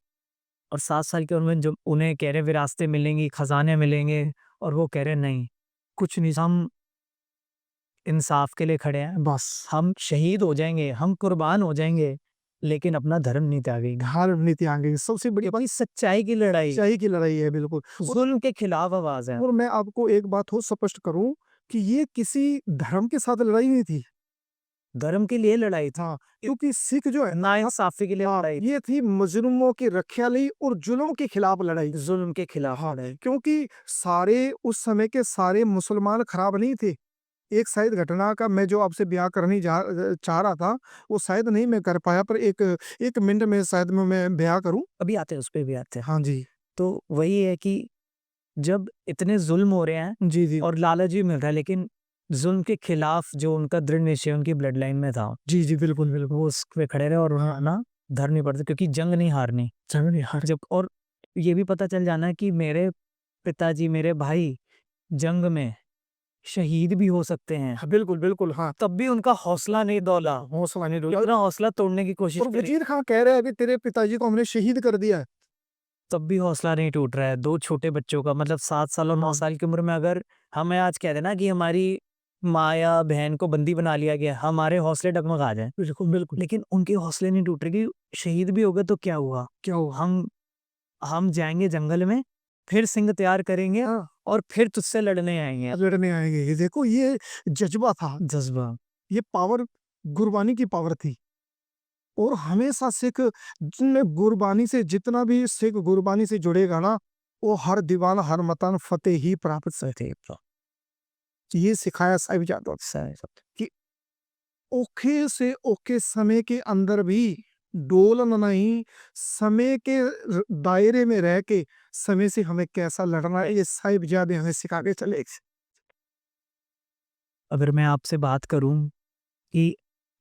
और 7 साल की उम्र में जब उन्हें कह रहे विरासतें मिलेंगी, खजाने मिलेंगे और वो कह रहे नहीं, कुछ नहीं, हम इंसाफ के लिए खड़े हैं, बस हम शहीद हो जाएँगे, हम कुर्बान हो जाएँगे, लेकिन अपना धर्म नहीं त्यागेंगे। हार नीति आगे सबसे बड़ी क्योंकि सच्चाई की लड़ाई, सच्चाई की लड़ाई है, बिल्कुल। ज़ुल्म के खिलाफ आवाज़ है। और मैं आपको एक बात और स्पष्ट करूं कि ये किसी धर्म के साथ लड़ाई नहीं थी। धर्म के लिए लड़ाई थी, हाँ, क्योंकि सिख जो है ना, नाइंसाफ़ी के लिए हाँ, लड़ाई थी, ये थी मजलूमों की रख्याली और जुल्म के खिलाफ लड़ाई। ज़ुल्म के खिलाफ हाँ, लड़ाई। क्योंकि सारे उस समय के सारे मुसलमान खराब नहीं थे। एक शायद घटना का मैं जो आपसे बयां करनी चाह रहा था, वो शायद नहीं मैं कर पाया, पर एक मिनट में शायद मैं बयां करूं। अभी आते हैं, उस पे भी आते हैं। हाँ जी, तो वही है कि जब इतने ज़ुल्म हो रहे हैं जी जी, और लालच भी मिल रहा है, लेकिन ज़ुल्म के खिलाफ जो उनका दृढ़ निश्चय उनकी ब्लड लाइन में था, जी जी, बिल्कुल बिल्कुल। वो उस पे खड़े रहे और हाँ, ना धर्म नहीं पड़ते, क्योंकि जंग नहीं हारनी। चलो यार, जब और ये भी पता चल जाना कि मेरे पिताजी, मेरे भाई जंग में शहीद भी हो सकते हैं, हाँ, बिल्कुल बिल्कुल, हाँ, तब भी उनका हौसला नहीं डोला। हौसला नहीं डोला। इतना हौसला तोड़ने की कोशिश और करी, वजीर खान कह रहे हैं अभी तेरे पिताजी को हमने शहीद कर दिया है। तब भी हौसला नहीं टूट रहा है। 2 छोटे बच्चों का, मतलब 7 साल और 9 हाँ, साल की उम्र में अगर हमें आज कह दें ना कि हमारी माँ या बहन को बंदी बना लिया गया, हमारे हौसले डगमगा जाएँ। बिल्कुल बिल्कुल। लेकिन उनके हौसले नहीं टूट रहे कि शहीद भी हो गए तो क्या हुआ? क्या हुआ? हम जाएँगे जंगल में, फिर सिंग तैयार करेंगे हाँ, और फिर तुझसे लड़ने आएँगे। लड़ने आएंगे। ये देखो, ये जज्बा था, जज़्बा। ये पावर गुरबानी की पावर थी। और हमेशा सिख जिनमें गुरबानी से, जितना भी सिख गुरबानी से जुड़ेगा ना, वो हर दीवान हर मतन फतेह ही प्राप्त सही बात, ये सिखाया साहिबजादा सही बात। कि ओखे से ओखे समय के अंदर भी डोलन नहीं, समय के दायरे में रह के समय से हमें कैसा लड़ना है, ये साहिबजादे हमें सिखा के चले। अगर मैं आपसे बात करूँ कि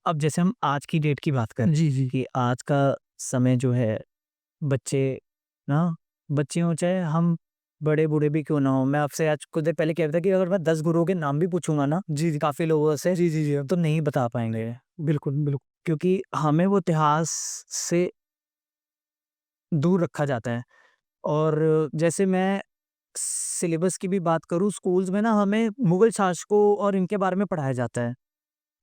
अब जैसे हम आज की डेट की बात करें जी जी, कि आज का समय जो है, बच्चे ना, बच्चे हों चाहे हम बड़े-बूढ़े भी क्यों ना हों, मैं आपसे आज कुछ देर पहले कह रहा था कि अगर मैं 10 गुरुओं के नाम भी पूछूँगा ना, जी जी, काफ़ी लोगों से, जी जी जी, तो नहीं बता पाएँगे। बिल्कुल बिल्कुल, क्योंकि हमें वो इतिहास से दूर रखा जाता है। और जैसे मैं सिलेबस की भी बात करूँ, स्कूल्स में ना हमें मुगल शासकों और इनके बारे में पढ़ाया जाता है।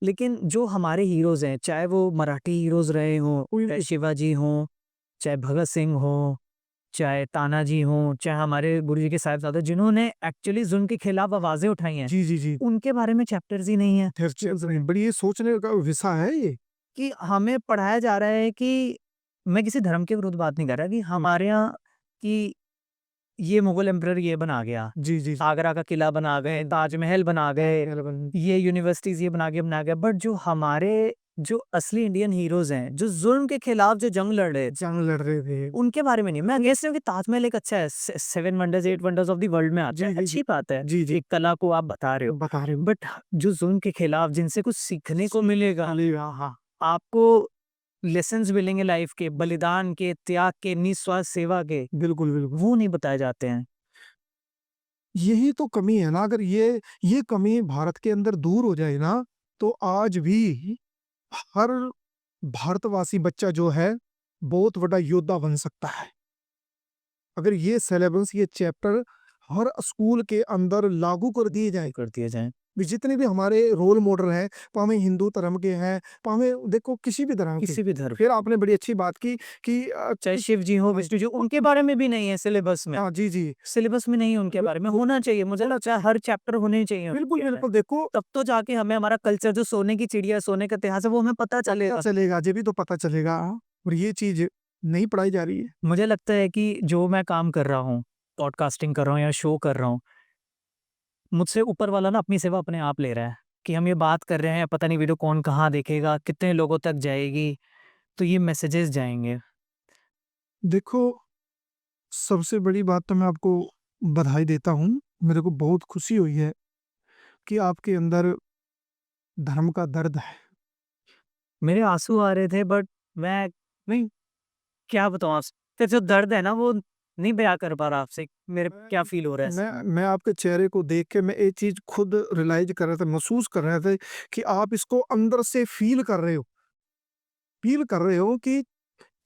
लेकिन जो हमारे हीरोज़ हैं, चाहे वो मराठी हीरोज़ रहे हों, कोई चाहे शिवाजी हों, चाहे भगत सिंह हों, चाहे तानाजी हों, चाहे हमारे गुरु जी के साहिबजादे जिन्होंने एक्चुअली ज़ुल्म के खिलाफ आवाज़ें उठाई हैं, जी जी जी, उनके बारे में चैप्टर्स ही नहीं है। चर्चा नहीं, बड़ी ये सोचने का विषय है ये। कि हमें पढ़ाया जा रहा है कि मैं किसी धर्म के विरुद्ध बात नहीं कर रहा कि हमारे यहाँ कि ये मुगल एम्परर ये बना गया, जी जी, आगरा का किला बना गए, ताजमहल बना गए, ये यूनिवर्सिटीज़ ये बना गया। बट जो हमारे जो असली इंडियन हीरोज़ हैं, जो ज़ुल्म के खिलाफ जो जंग लड़ रहे, जंग लड़ रहे थे। उनके बारे में नहीं। मैं अगेंस्ट हूँ कि ताजमहल एक अच्छा है, 7 wonders 8 wonders of the world में आता जी है, जी जी, अच्छी बात है। जी जी, एक कला को आप बता रहे हो। बता रहे हो। बट जो ज़ुल्म के खिलाफ जिनसे कुछ सीखने को मिलेगा, हाँ हाँ, आपको लेसन्स मिलेंगे लाइफ के, बलिदान के, त्याग के, निस्वार्थ सेवा के, बिल्कुल बिल्कुल। वो नहीं बताए जाते हैं। यही तो कमी है ना, अगर ये कमी भारत के अंदर दूर हो जाए ना, तो आज भी हर भारतवासी बच्चा जो है बहुत बड़ा योद्धा बन सकता है। अगर ये सिलेबस, ये चैप्टर हर स्कूल के अंदर लागू कर दिए जाए, कर दिया जाए। भी जितने भी हमारे रोल मॉडल हैं, पावे हिंदू धर्म के हैं, पावे देखो किसी भी धर्म के। किसी भी धर्म, फिर आपने बड़ी अच्छी बात की कि चाहे शिव जी हो, विष्णु जी, उनके बारे में भी नहीं है सिलेबस में। हाँ जी जी, सिलेबस में नहीं है उनके बारे में, होना चाहिए। मुझे लगता है हर चैप्टर होने चाहिए बिल्कुल उनके। बिल्कुल। देखो, तब तो जाके हमें हमारा कल्चर जो सोने की चिड़िया, सोने का इतिहास है, वो हमें पता पता चलेगा। चलेगा, ये भी तो पता चलेगा। और ये चीज नहीं पढ़ाई जा रही है। मुझे लगता है कि जो मैं काम कर रहा हूँ, पॉडकास्टिंग कर रहा हूँ या शो कर रहा हूँ, मुझसे ऊपर वाला ना अपनी सेवा अपने आप ले रहा है कि हम ये बात कर रहे हैं, पता नहीं वीडियो कौन कहाँ देखेगा, कितने लोगों तक जाएगी, तो ये मैसेजेस जाएँगे। देखो, सबसे बड़ी बात तो मैं आपको बधाई देता हूँ। मेरे को बहुत खुशी हुई है कि आपके अंदर धर्म का दर्द है। मेरे आँसू आ रहे थे, बट मैं नहीं, क्या बताऊँ आपसे, जो दर्द है ना वो नहीं बयाँ कर पा रहा आपसे, मेरे क्या फ़ील हो रहा है इस समय। मैं आपके चेहरे को देख के मैं एक चीज खुद रियलाइज कर रहा था, महसूस कर रहे थे कि आप इसको अंदर से फील कर रहे हो, कि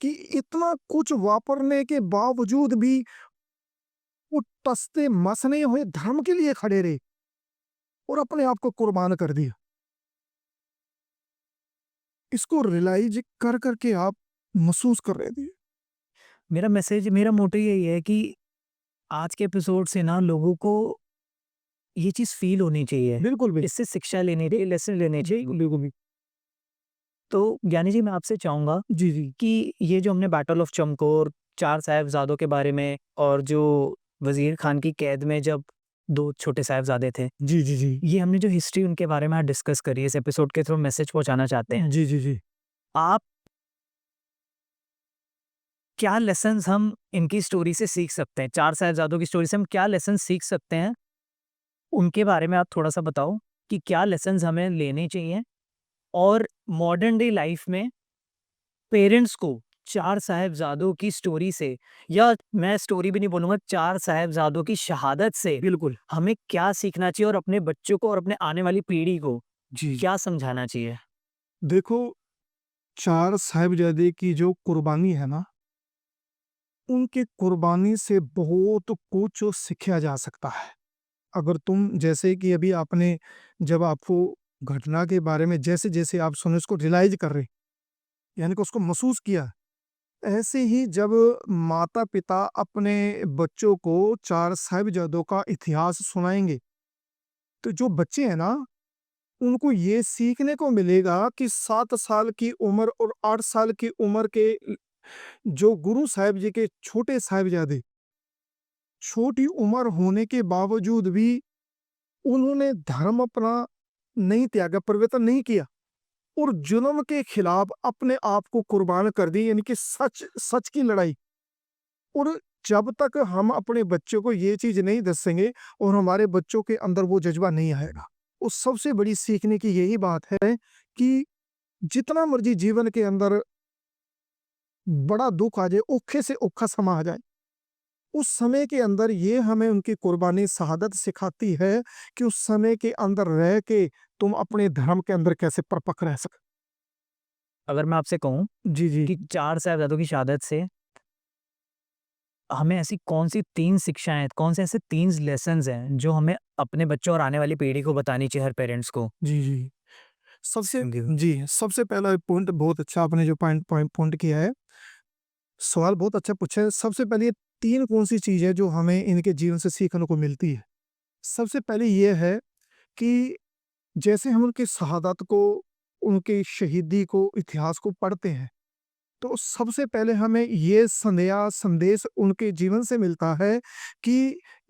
कि इतना कुछ वापरने के बावजूद भी वो टसते मसने हुए धर्म के लिए खड़े रहे और अपने आप को कुर्बान कर दिया। इसको रियलाइज कर करके आप महसूस कर रहे थे। मेरा मोटो यही है कि आज के एपिसोड से ना लोगों को ये चीज़ फ़ील होनी चाहिए। बिल्कुल भी इससे शिक्षा लेनी चाहिए, लेसन लेने चाहिए। बिल्कुल भी। तो ज्ञानी जी, मैं आपसे चाहूँगा जी जी कि ये जो हमने बैटल ऑफ चमकौर, 4 साहिबज़ादों के बारे में और जो वज़ीर खान की कैद में जब 2 छोटे साहिबज़ादे थे, जी जी जी ये हमने जो हिस्ट्री उनके बारे में आज डिस्कस करी है, इस एपिसोड के थ्रू मैसेज पहुँचाना चाहते हैं। जी जी जी आप क्या लेसन्स हम इनकी स्टोरी से सीख सकते हैं? 4 साहिबज़ादों की स्टोरी से हम क्या लेसन सीख सकते हैं? उनके बारे में आप थोड़ा-सा बताओ कि क्या लेसन्स हमें लेने चाहिए? और मॉडर्न डे लाइफ़ में पेरेंट्स को 4 साहिबज़ादों की स्टोरी से, या मैं स्टोरी भी नहीं बोलूँगा, 4 साहिबज़ादों की शहादत से बिल्कुल। हमें क्या सीखना चाहिए और अपने बच्चों को और अपने आने वाली पीढ़ी को जी क्या समझाना चाहिए? देखो, चार साहिबजादे की जो कुर्बानी है ना, उनकी कुर्बानी से बहुत कुछ सीखा जा सकता है। अगर तुम जैसे कि अभी आपने जब आपको घटना के बारे में जैसे-जैसे आप सुने उसको रियलाइज़ कर रहे, यानी कि उसको महसूस किया, ऐसे ही जब माता-पिता अपने बच्चों को चार साहिबजादों का इतिहास सुनाएँगे, तो जो बच्चे हैं ना, उनको ये सीखने को मिलेगा कि 7 साल की उम्र और 8 साल की उम्र के जो गुरु साहिब जी के छोटे साहिबजादे, छोटी उम्र होने के बावजूद भी उन्होंने धर्म अपना नहीं त्यागा, परिवर्तन नहीं किया और जुल्म के खिलाफ अपने आप को कुर्बान कर दी, यानी कि सच सच की लड़ाई। और जब तक हम अपने बच्चों को ये चीज़ नहीं दसेंगे और हमारे बच्चों के अंदर वो जज़्बा नहीं आएगा, और सबसे बड़ी सीखने की यही बात है कि जितना मर्ज़ी जीवन के अंदर बड़ा दुःख आ जाए, औखे से औखा समा आ जाए, उस समय के अंदर ये हमें उनकी कुर्बानी शहादत सिखाती है कि उस समय के अंदर रह के तुम अपने धर्म के अंदर कैसे परपक रह सक। अगर मैं आपसे कहूँ जी, जी। कि 4 साहिबज़ादों की शहादत से हमें ऐसी कौन-सी 3 शिक्षाएँ, कौन से ऐसे 3 लेसन्स हैं जो हमें अपने बच्चों और आने वाली पीढ़ी को बतानी चाहिए, हर पेरेंट्स को? जी, जी। सबसे थैंक यू। जी, सबसे पहला पॉइंट बहुत अच्छा आपने जो पॉइंट किया है, सवाल बहुत अच्छा पूछा है। सबसे पहले ये 3 कौन-सी चीज़ है जो हमें इनके जीवन से सीखने को मिलती है? सबसे पहले ये है कि जैसे हम उनकी शहादत को, उनकी शहीदी को, इतिहास को पढ़ते हैं, तो सबसे पहले हमें ये संदेश उनके जीवन से मिलता है कि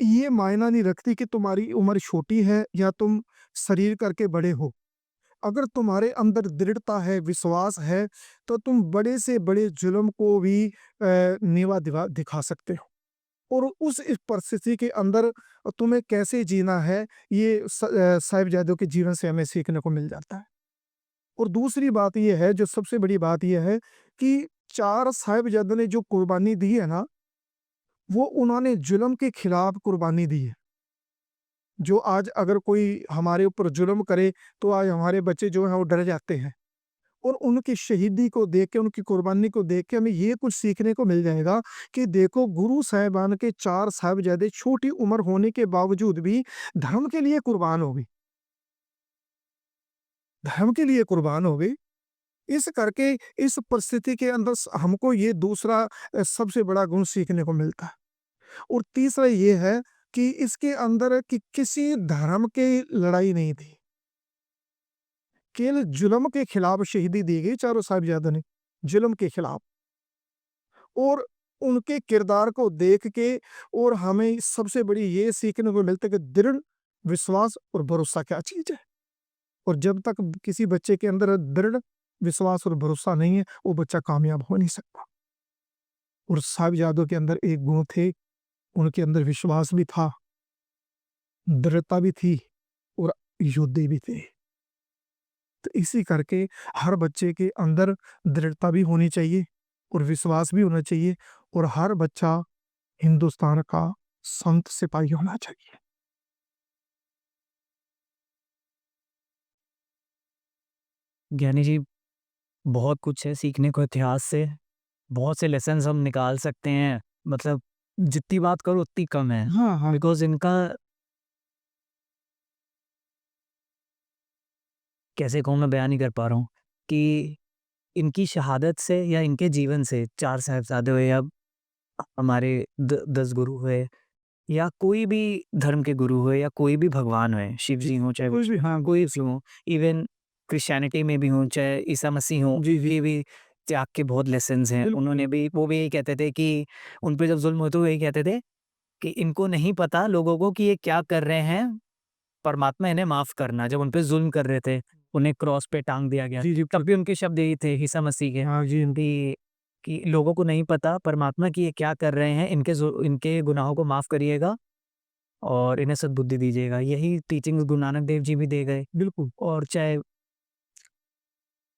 ये मायना नहीं रखती कि तुम्हारी उम्र छोटी है या तुम शरीर करके बड़े हो। अगर तुम्हारे अंदर दृढ़ता है, विश्वास है, तो तुम बड़े से बड़े जुल्म को भी नीवा दिखा सकते हो। और उस इस परिस्थिति के अंदर तुम्हें कैसे जीना है, ये साहिबजादों के जीवन से हमें सीखने को मिल जाता है। और दूसरी बात ये है, जो सबसे बड़ी बात ये है कि 4 साहिबजादों ने जो कुर्बानी दी है ना, वो उन्होंने जुल्म के खिलाफ कुर्बानी दी है। जो आज अगर कोई हमारे ऊपर जुल्म करे, तो आज हमारे बच्चे जो हैं वो डर जाते हैं। और उनकी शहीदी को देख के, उनकी कुर्बानी को देख के हमें ये कुछ सीखने को मिल जाएगा कि देखो, गुरु साहिबान के 4 साहिबजादे छोटी उम्र होने के बावजूद भी धर्म के लिए कुर्बान हो गए। धर्म के लिए कुर्बान हो गए। इस करके इस परिस्थिति के अंदर हमको ये दूसरा सबसे बड़ा गुण सीखने को मिलता है। और तीसरा ये है कि इसके अंदर कि किसी धर्म की लड़ाई नहीं थी, केवल जुल्म के खिलाफ शहीदी दी गई चारों साहिबजादों ने, जुल्म के खिलाफ। और उनके किरदार को देख के और हमें सबसे बड़ी ये सीखने को मिलता है कि दृढ़ विश्वास और भरोसा क्या चीज है। और जब तक किसी बच्चे के अंदर दृढ़ विश्वास और भरोसा नहीं है, वो बच्चा कामयाब हो नहीं सकता। और साहिबजादों के अंदर एक गुण थे, उनके अंदर विश्वास भी था, दृढ़ता भी थी और योद्धे भी थे। तो इसी करके हर बच्चे के अंदर दृढ़ता भी होनी चाहिए और विश्वास भी होना चाहिए, और हर बच्चा हिंदुस्तान का संत सिपाही होना चाहिए। ज्ञानी जी, बहुत कुछ है सीखने को इतिहास से। बहुत से लेसन्स हम निकाल सकते हैं, मतलब जितनी बात करो उतनी कम है, हाँ हाँ बिकॉज़ इनका कैसे कहूँ, मैं बयान नहीं कर पा रहा हूँ कि इनकी शहादत से या इनके जीवन से 4 साहिबज़ादे हुए या हमारे 10 गुरु हुए या कोई भी धर्म के गुरु हुए या कोई भी भगवान हुए, शिव जी हों चाहे कोई भी, विष्णु, हाँ कोई भी हो, इवन क्रिश्चियनिटी में भी हों चाहे ईसा मसीह हों, जी जी ये भी त्याग के बहुत लेसन्स हैं। बिल्कुल उन्होंने भी वो भी यही कहते थे कि उन पे जब ज़ुल्म होते हुए यही कहते थे कि इनको नहीं पता लोगों को कि ये क्या कर रहे हैं, परमात्मा इन्हें माफ़ करना। जब उन पे ज़ुल्म कर रहे थे, उन्हें क्रॉस पे टाँग दिया गया, जी जी तब भी उनके शब्द यही थे ईसा मसीह के हाँ जी कि लोगों को नहीं पता परमात्मा कि ये क्या कर रहे हैं, इनके गुनाहों को माफ़ करिएगा और इन्हें सद्बुद्धि दीजिएगा। यही टीचिंग्स गुरु नानक देव जी भी दे गए। बिल्कुल और चाहे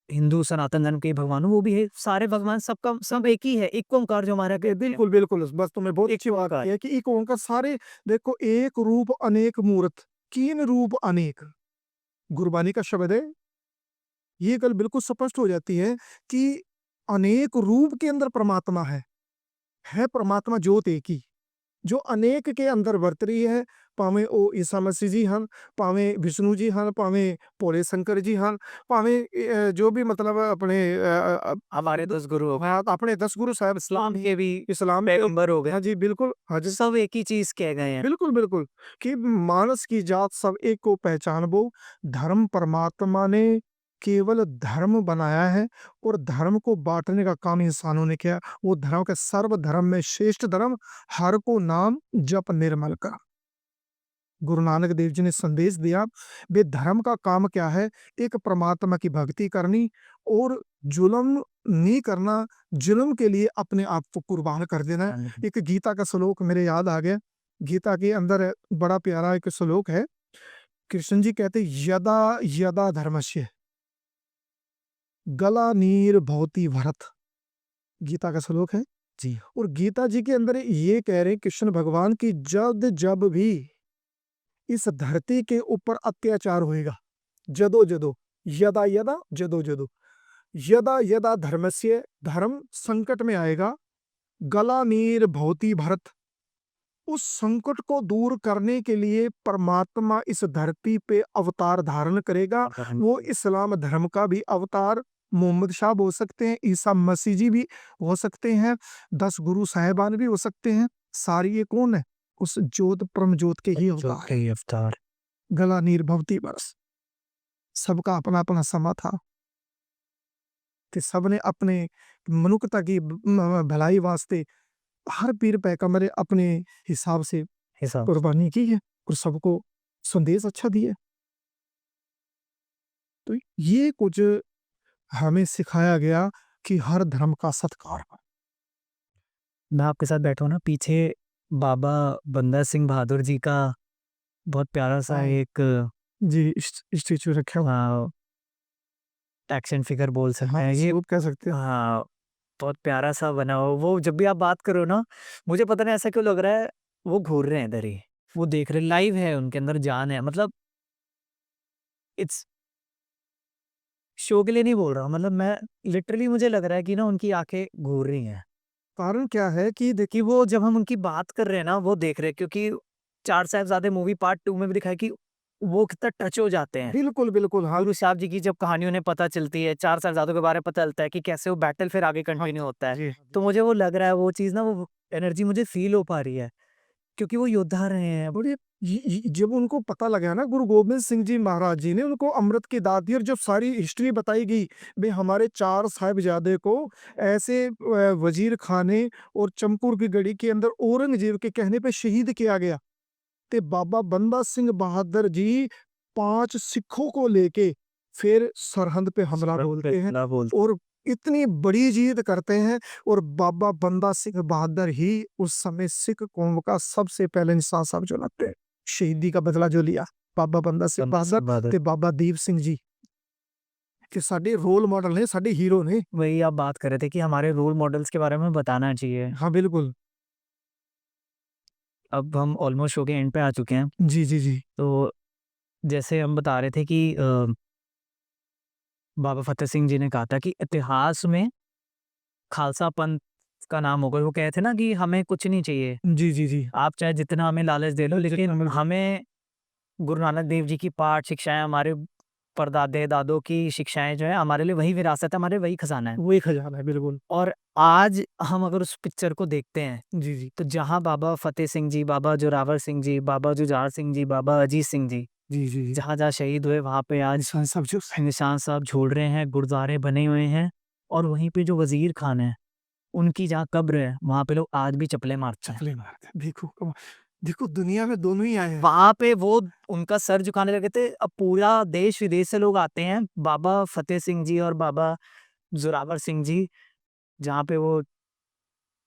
हिंदू सनातन धर्म के भगवान हो, वो भी है, सारे भगवान सबका सब एक ही है, एक ओंकार जो हमारा कहते हैं। बिल्कुल बिल्कुल बस तुमने बहुत एक अच्छी बात ओंकार। की है कि एक ओंकार सारे देखो एक रूप अनेक मूर्त कीन रूप अनेक गुरबानी का शब्द है। ये गल बिल्कुल स्पष्ट हो जाती है कि अनेक रूप के अंदर परमात्मा है परमात्मा जोत एक ही जो अनेक के अंदर वर्त रही है। भावें ओ ईसा मसीह जी हन, भावें विष्णु जी हन, भावें भोले शंकर जी हन, भावें जो भी मतलब अपने हमारे 10 गुरु हो गए, हाँ, अपने 10 गुरु साहब इस्लाम के भी इस्लाम के पैगंबर हो गए, हाँ जी बिल्कुल हाँ जी सब एक ही चीज़ कह गए हैं। बिल्कुल बिल्कुल कि मानस की जात सब एक को पहचानबो। धर्म परमात्मा ने केवल धर्म बनाया है और धर्म को बांटने का काम इंसानों ने किया। वो धर्म के सर्व धर्म में श्रेष्ठ धर्म हर को नाम जप निर्मल कर। गुरु नानक देव जी ने संदेश दिया बे धर्म का काम क्या है, एक परमात्मा की भक्ति करनी और जुल्म नहीं करना, जुल्म के लिए अपने आप को कुर्बान कर देना है। एक गीता का श्लोक मेरे याद आ गया, गीता के अंदर बड़ा प्यारा एक श्लोक है। कृष्ण जी कहते यदा यदा धर्मस्य गला नीर भवती भरत, गीता का श्लोक है जी। और गीता जी के अंदर ये कह रहे कृष्ण भगवान की जब जब भी इस धरती के ऊपर अत्याचार होएगा, जदो जदो यदा यदा जदो जदो यदा यदा धर्मस्य धर्म संकट में आएगा, गला नीर भवती भरत, उस संकट को दूर करने के लिए परमात्मा इस धरती पे अवतार धारण करेगा। वो इस्लाम धर्म का भी अवतार मोहम्मद शाह हो सकते हैं, ईसा मसीह जी भी हो सकते हैं, 10 गुरु साहिबान भी हो सकते हैं। सारी ये कौन है? उस ज्योत परम ज्योत के ही अवतार है। अवतार गला निर्भवती बरस, सबका अपना अपना समा था कि सबने अपने मनुष्यता की भलाई वास्ते हर पीर पैगंबर अपने हिसाब से हिसाब कुर्बानी की है और सबको संदेश अच्छा दिया। तो ये कुछ हमें सिखाया गया कि हर धर्म का सत्कार हो। मैं आपके साथ बैठा हूँ ना, पीछे बाबा बंदा सिंह बहादुर जी का बहुत प्यारा सा हाँ। एक जी स्टेचू रखा हुआ एक्शन फिगर बोल सकते हाँ हैं ये। स्वरूप कह सकते हैं। हाँ, बहुत प्यारा सा बना हुआ, वो जब भी आप बात करो ना, मुझे पता नहीं ऐसा क्यों लग रहा है वो घूर रहे हैं इधर ही, वो देख रहे, लाइव है, उनके अंदर जान है, मतलब इट्स शो के लिए नहीं बोल रहा हूँ, मतलब मैं लिटरली मुझे लग रहा है कि ना उनकी आंखें घूर रही हैं कारण क्या है कि कि वो जब हम उनकी बात कर रहे हैं ना वो देख रहे हैं, क्योंकि चार साहिबजादे मूवी पार्ट 2 में भी दिखाया कि वो कितना टच हो जाते हैं। बिल्कुल बिल्कुल हाँ गुरु साहब जी की जब कहानी उन्हें पता चलती है, चार साहिबजादों के बारे में पता चलता है कि कैसे वो बैटल फिर आगे कंटिन्यू होता है, जी तो मुझे वो लग रहा है, वो चीज़ ना, वो एनर्जी मुझे फ़ील हो पा रही है, क्योंकि वो योद्धा रहे हैं। बड़े जब उनको पता लगा ना गुरु गोबिंद सिंह जी महाराज जी ने उनको अमृत की दात दी और जब सारी हिस्ट्री बताई गई भाई हमारे 4 साहिबजादे को ऐसे वजीर खाने और चमकौर की गढ़ी के अंदर औरंगजेब के कहने पे शहीद किया गया, ते बाबा बंदा सिंह बहादुर जी 5 सिखों को लेके फिर सरहद पे हमला बोलते हैं ना बोल और इतनी बड़ी जीत करते हैं और बाबा बंदा सिंह बहादुर ही उस समय सिख कौम का सबसे पहले इंसान साहब जो लगते हैं, शहीदी का बदला जो लिया बाबा बंदा सिंह बहादुर ते बाबा दीप सिंह जी कि साडे रोल मॉडल ने, साडे हीरो ने। वही आप बात कर रहे थे कि हमारे रोल मॉडल्स के बारे में बताना चाहिए। हाँ बिल्कुल अब हम ऑलमोस्ट शो के एंड पे आ चुके हैं, जी जी जी तो जैसे हम बता रहे थे कि बाबा फतेह सिंह जी ने कहा था कि इतिहास में खालसा पंथ का नाम होगा, वो कहते ना कि हमें कुछ नहीं चाहिए, जी, जी, जी। आप चाहे जितना हमें लालच दे लो, लेकिन हमें गुरु नानक देव जी की पाठ शिक्षाएँ, हमारे परदादे दादों की शिक्षाएँ जो है हमारे लिए वही विरासत है, हमारे वही खजाना है। वही खजाना है, बिल्कुल। और आज हम अगर उस पिक्चर को देखते हैं, जी, जी। तो जहाँ बाबा फतेह सिंह जी, बाबा जोरावर सिंह जी, बाबा जुझार सिंह जी, बाबा अजीत सिंह जी, जी, जी, जी। जहाँ-जहाँ शहीद हुए वहाँ पे आज निशान साहब जो निशान साहब झूल रहे हैं, गुरुद्वारे बने हुए हैं, और वहीं पे जो वज़ीर खान है, उनकी जहाँ कब्र है, वहाँ पे लोग आज भी चप्पलें मारते हैं। चपले मारते हैं। देखो दुनिया में दोनों ही आए हैं। वहाँ पे वो उनका सर झुकाने लगे थे, अब पूरा देश-विदेश से लोग आते हैं, बाबा फतेह सिंह जी और बाबा जोरावर सिंह जी, जहाँ पे वो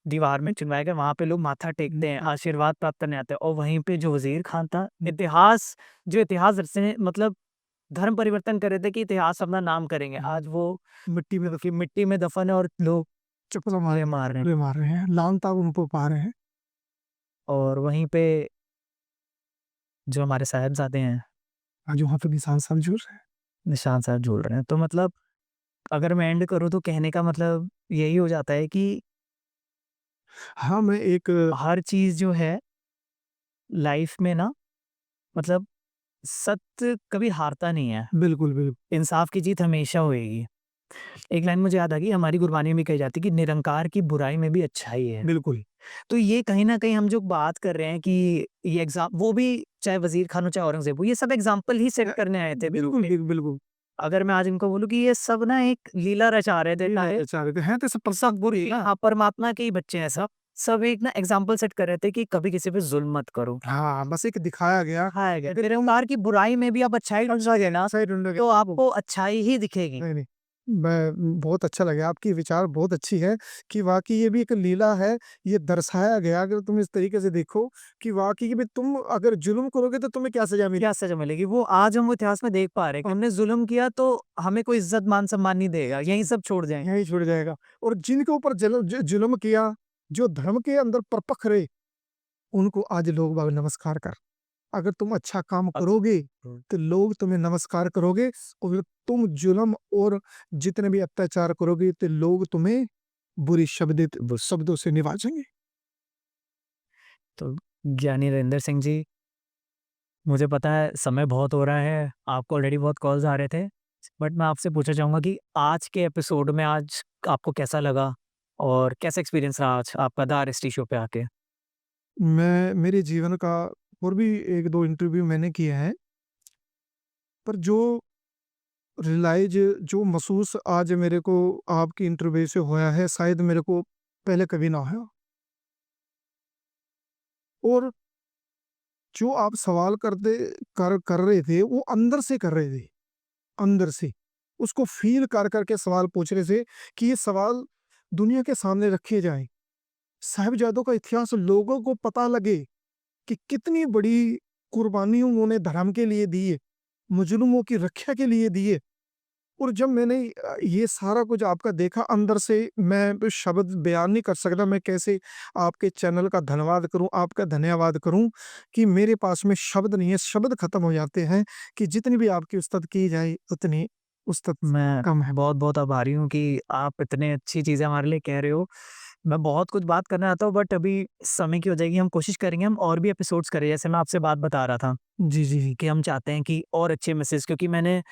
दीवार में चिनवाए गए, वहाँ पे लोग माथा टेकते हैं, आशीर्वाद प्राप्त करने आते हैं, और वहीं पे जो वज़ीर खान था, इतिहास रचने, मतलब धर्म परिवर्तन कर रहे थे कि इतिहास अपना नाम करेंगे। आज वो मिट्टी में दफन है और लोग चप्पल मार रहे हैं। चप्पलें मार रहे हैं, लान ताब उनको पा रहे हैं। और वहीं पे जो हमारे साहिबज़ादे हैं, आज वहाँ पे निशान साहब झूल रहे हैं। निशान साहब झूल रहे हैं। तो मतलब अगर मैं एंड करूँ तो कहने का मतलब यही हो जाता है कि हाँ, मैं एक हर चीज़ जो है लाइफ में ना, मतलब सत्य कभी हारता नहीं है, बिल्कुल, बिल्कुल। इंसाफ की जीत हमेशा होएगी। एक लाइन मुझे याद आ गई, हमारी गुरबानी में कही जाती है कि निरंकार की बुराई में भी अच्छाई है। बिल्कुल। तो ये कहीं न कहीं हम जो बात कर रहे हैं कि ये वो भी चाहे वज़ीर खान हो, चाहे औरंगज़ेब हो, ये सब एग्ज़ाम्पल ही सेट करने आए थे। बिल्कुल, बिल्कुल। अगर मैं आज इनको बोलूँ कि ये सब ना एक लीला रचा रहे थे, चाहे चाह रहे थे, हैं तो सब सब बुरी, हाँ, परमात्मा के ही बच्चे हैं सब। सब एक ना एग्ज़ाम्पल सेट कर रहे थे कि कभी किसी पे ज़ुल्म मत करो। हाँ, बस एक दिखाया गया। हाँ, निरंकार की बुराई में भी आप अच्छाई ढूँढोगे ना, सही ढूँढोगे। तो आपको अच्छाई ही दिखेगी। नहीं, नहीं। बहुत अच्छा लगा, आपकी विचार बहुत अच्छी है कि वाक़ई ये भी एक लीला है। ये दर्शाया गया, अगर तुम इस तरीके से देखो कि वाक़ई में तुम अगर ज़ुल्म करोगे तो तुम्हें क्या सज़ा मिलेगी। क्या सज़ा मिलेगी? वो आज हम वो इतिहास में देख पा रहे हैं कि हमने ज़ुल्म किया तो हमें कोई इज़्ज़त, मान-सम्मान नहीं देगा, यहीं सब छोड़ जाएँगे। यहीं छूट जाएगा। और जिनके ऊपर ज़ुल्म किया, जो धर्म के अंदर परपक रहे, उनको आज लोग बाग नमस्कार कर। अगर तुम अच्छा काम करोगे, तो लोग तुम्हें नमस्कार करोगे, और तुम जुल्म और जितने भी अत्याचार करोगे, तो लोग तुम्हें बुरी शब्दों से निवाजेंगे। तो ज्ञानी नरेंद्र सिंह जी, मुझे पता है समय बहुत हो रहा है, आपको ऑलरेडी बहुत कॉल्स आ रहे थे, बट मैं आपसे पूछना चाहूँगा कि आज के एपिसोड में आज आपको कैसा लगा? और कैसा एक्सपीरियंस रहा आज आपका द आरएसटी शो पे आके? मेरे जीवन का और भी 1-2 इंटरव्यू मैंने किए हैं, पर जो महसूस आज मेरे को आपकी इंटरव्यू से होया है, शायद मेरे को पहले कभी ना होया। और जो आप सवाल कर रहे थे, वो अंदर से कर रहे थे, अंदर से। उसको फ़ील कर के सवाल पूछ रहे थे कि ये सवाल दुनिया के सामने रखे जाएँ। साहिबजादों का इतिहास लोगों को पता लगे कि कितनी बड़ी कुर्बानी उन्होंने धर्म के लिए दी है, मज़लूमों की रक्षा के लिए दी है। और जब मैंने ये सारा कुछ आपका देखा अंदर से, मैं शब्द बयान नहीं कर सकता, मैं कैसे आपके चैनल का धन्यवाद करूं, आपका धन्यवाद करूं कि मेरे पास में शब्द नहीं है, शब्द खत्म हो जाते हैं कि जितनी भी आपकी उस्ताद की जाए उतनी उस्ताद मैं कम है। बहुत-बहुत आभारी हूँ कि आप इतने अच्छी चीज़ें हमारे लिए कह रहे हो। मैं बहुत कुछ बात करना चाहता हूँ, बट अभी समय की हो जाएगी, हम कोशिश करेंगे हम और भी एपिसोड्स करें। जैसे मैं आपसे बात बता रहा था जी, जी, जी। कि हम चाहते हैं कि और अच्छे मैसेज, क्योंकि मैंने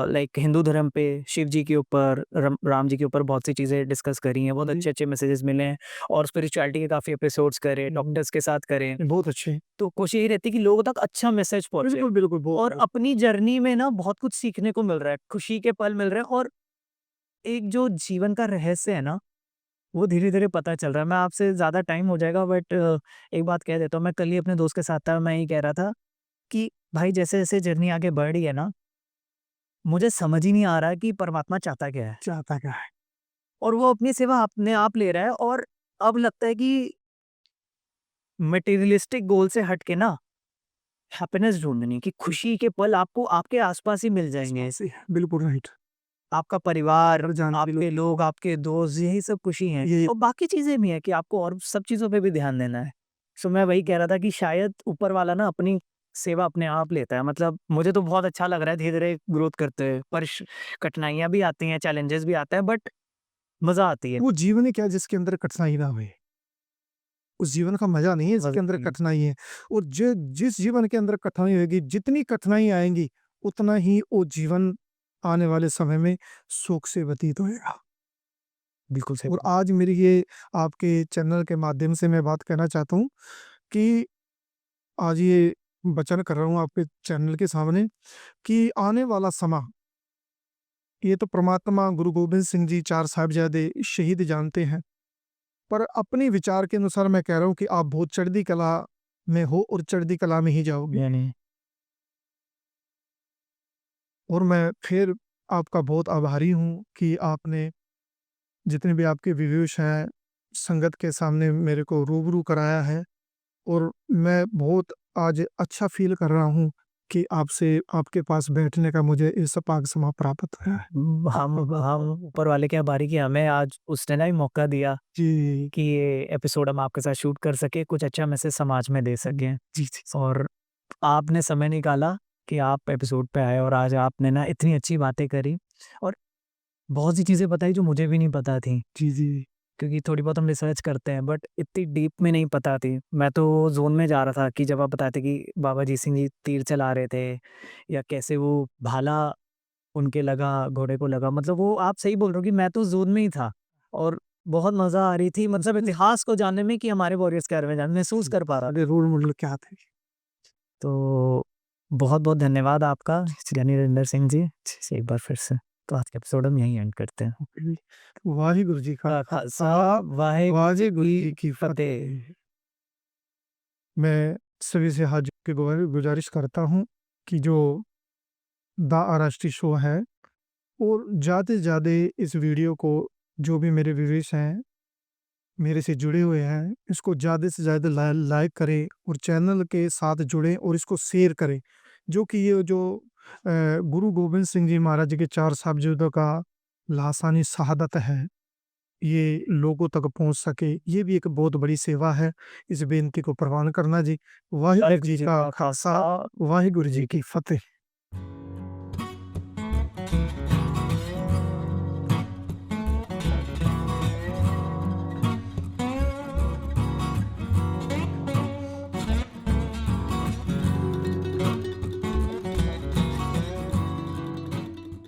लाइक हिंदू धर्म पे, शिव जी के ऊपर, राम जी के ऊपर बहुत सी चीज़ें डिस्कस करी हैं, बहुत जी। अच्छे-अच्छे मैसेजेस मिले हैं, और स्पिरिचुअलिटी के काफ़ी एपिसोड्स करे, हुँ। डॉक्टर्स के साथ करे। बहुत अच्छे। तो कोशिश यही रहती है कि लोगों तक अच्छा मैसेज पहुँचे, बिल्कुल, बिल्कुल, और बहुत। अपनी जर्नी में ना बहुत कुछ सीखने को मिल रहा है, खुशी के पल मिल रहे हैं, और एक जो जीवन का रहस्य है ना, वो धीरे-धीरे पता चल रहा है। मैं आपसे ज़्यादा टाइम हो जाएगा, बट एक बात कह देता हूँ, मैं कल ही अपने दोस्त के साथ था, मैं यही कह रहा था कि भाई जैसे-जैसे जर्नी आगे बढ़ रही है ना, मुझे समझ ही नहीं आ रहा कि परमात्मा चाहता क्या है? चाहता क्या है? और वो अपनी सेवा अपने आप ले रहा है, और अब लगता है कि मटेरियलिस्टिक गोल से हट के ना हैप्पीनेस ढूँढनी, कि खुशी के पल आपको आपके आस-पास ही मिल जाएँगे। ऐसे बिल्कुल राइट। आपका परिवार, हर जान आपके लोग, आपके दोस्त, यही सब खुशी हैं। ये और बाकी चीज़ें भी हैं कि आपको और सब चीज़ों पे भी ध्यान देना है। सो मैं वही कह रहा था कि शायद ऊपर वाला ना अपनी सेवा अपने आप लेता है। मतलब मुझे तो बहुत अच्छा लग रहा है धीरे-धीरे ग्रोथ करते हुए। कठिनाइयाँ भी आती हैं, चैलेंजेस भी आते हैं, बट मज़ा आती है। वो जीवन ही क्या जिसके अंदर कठिनाई ना हुए। उस जीवन का मजा नहीं है जिसके अंदर मज़ा कठिनाई है। और जिस जीवन के अंदर कठिनाई होगी, जितनी कठिनाई आएंगी, उतना ही वो जीवन आने वाले समय में सुख से व्यतीत होएगा। बिल्कुल सही और बात। आज मेरी ये आपके चैनल के माध्यम से मैं बात कहना चाहता हूँ कि आज ये वचन कर रहा हूँ आपके चैनल के सामने कि आने वाला समा, ये तो परमात्मा गुरु गोबिंद सिंह जी 4 साहिबजादे शहीद जानते हैं। पर अपने विचार के अनुसार मैं कह रहा हूँ कि आप बहुत चढ़ती कला में हो और चढ़ती कला में ही जाओगे। यानी और मैं फिर आपका बहुत आभारी हूँ कि आपने जितने भी आपके व्यूज हैं, संगत के सामने मेरे को रूबरू कराया है। और मैं बहुत आज अच्छा फ़ील कर रहा हूँ कि आपसे आपके पास बैठने का मुझे ये सौभाग्य समा प्राप्त हुआ है। हम ऊपर वाले के आभारी कि हमें आज उसने ना ही मौका दिया जी, कि ये एपिसोड हम आपके साथ शूट कर सके, कुछ अच्छा मैसेज समाज में दे सकें। जी, जी, और आपने समय निकाला कि आप एपिसोड पे आए और आज आपने ना इतनी अच्छी बातें करी और बहुत सी चीज़ें बताई जो मुझे भी नहीं पता थी। जी, जी, क्योंकि थोड़ी बहुत हम रिसर्च करते हैं बट इतनी डीप में नहीं पता थी। मैं तो ज़ोन में जा रहा था कि जब आप बताते कि बाबा अजीत सिंह जी तीर चला रहे थे या कैसे वो भाला उनके लगा, घोड़े को लगा, मतलब वो आप सही बोल रहे हो कि मैं तो ज़ोन में ही था और बहुत मज़ा आ रही थी, मतलब इतिहास को जानने में कि हमारे वॉरियर्स के बारे में महसूस कर पा रहा था। सारे रोल मॉडल क्या थे? तो बहुत-बहुत धन्यवाद आपका यानी नरेंद्र सिंह जी। एक बार फिर से। तो आज का एपिसोड हम यहीं एंड करते हैं। वाहिगुरु जी का खालसा खालसा, वाहिगुरु वाहेगुरु जी की की फतेह। फतेह। मैं सभी से हाथ जोड़ के गुजारिश करता हूँ कि जो द आराष्टी शो है, और ज़्यादा से ज़्यादा इस वीडियो को, जो भी मेरे व्यूअर्स हैं, मेरे से जुड़े हुए हैं, इसको ज़्यादा से ज़्यादा लाइक करें और चैनल के साथ जुड़ें और इसको शेयर करें। जो कि ये जो गुरु गोबिंद सिंह जी महाराज जी के 4 साहिबजादों का लासानी शहादत है, ये लोगों तक पहुँच सके, ये भी एक बहुत बड़ी सेवा है। इस बेनती को प्रवान करना जी। वाहिगुरु जी का खालसा, वाहिगुरु जी की फतेह।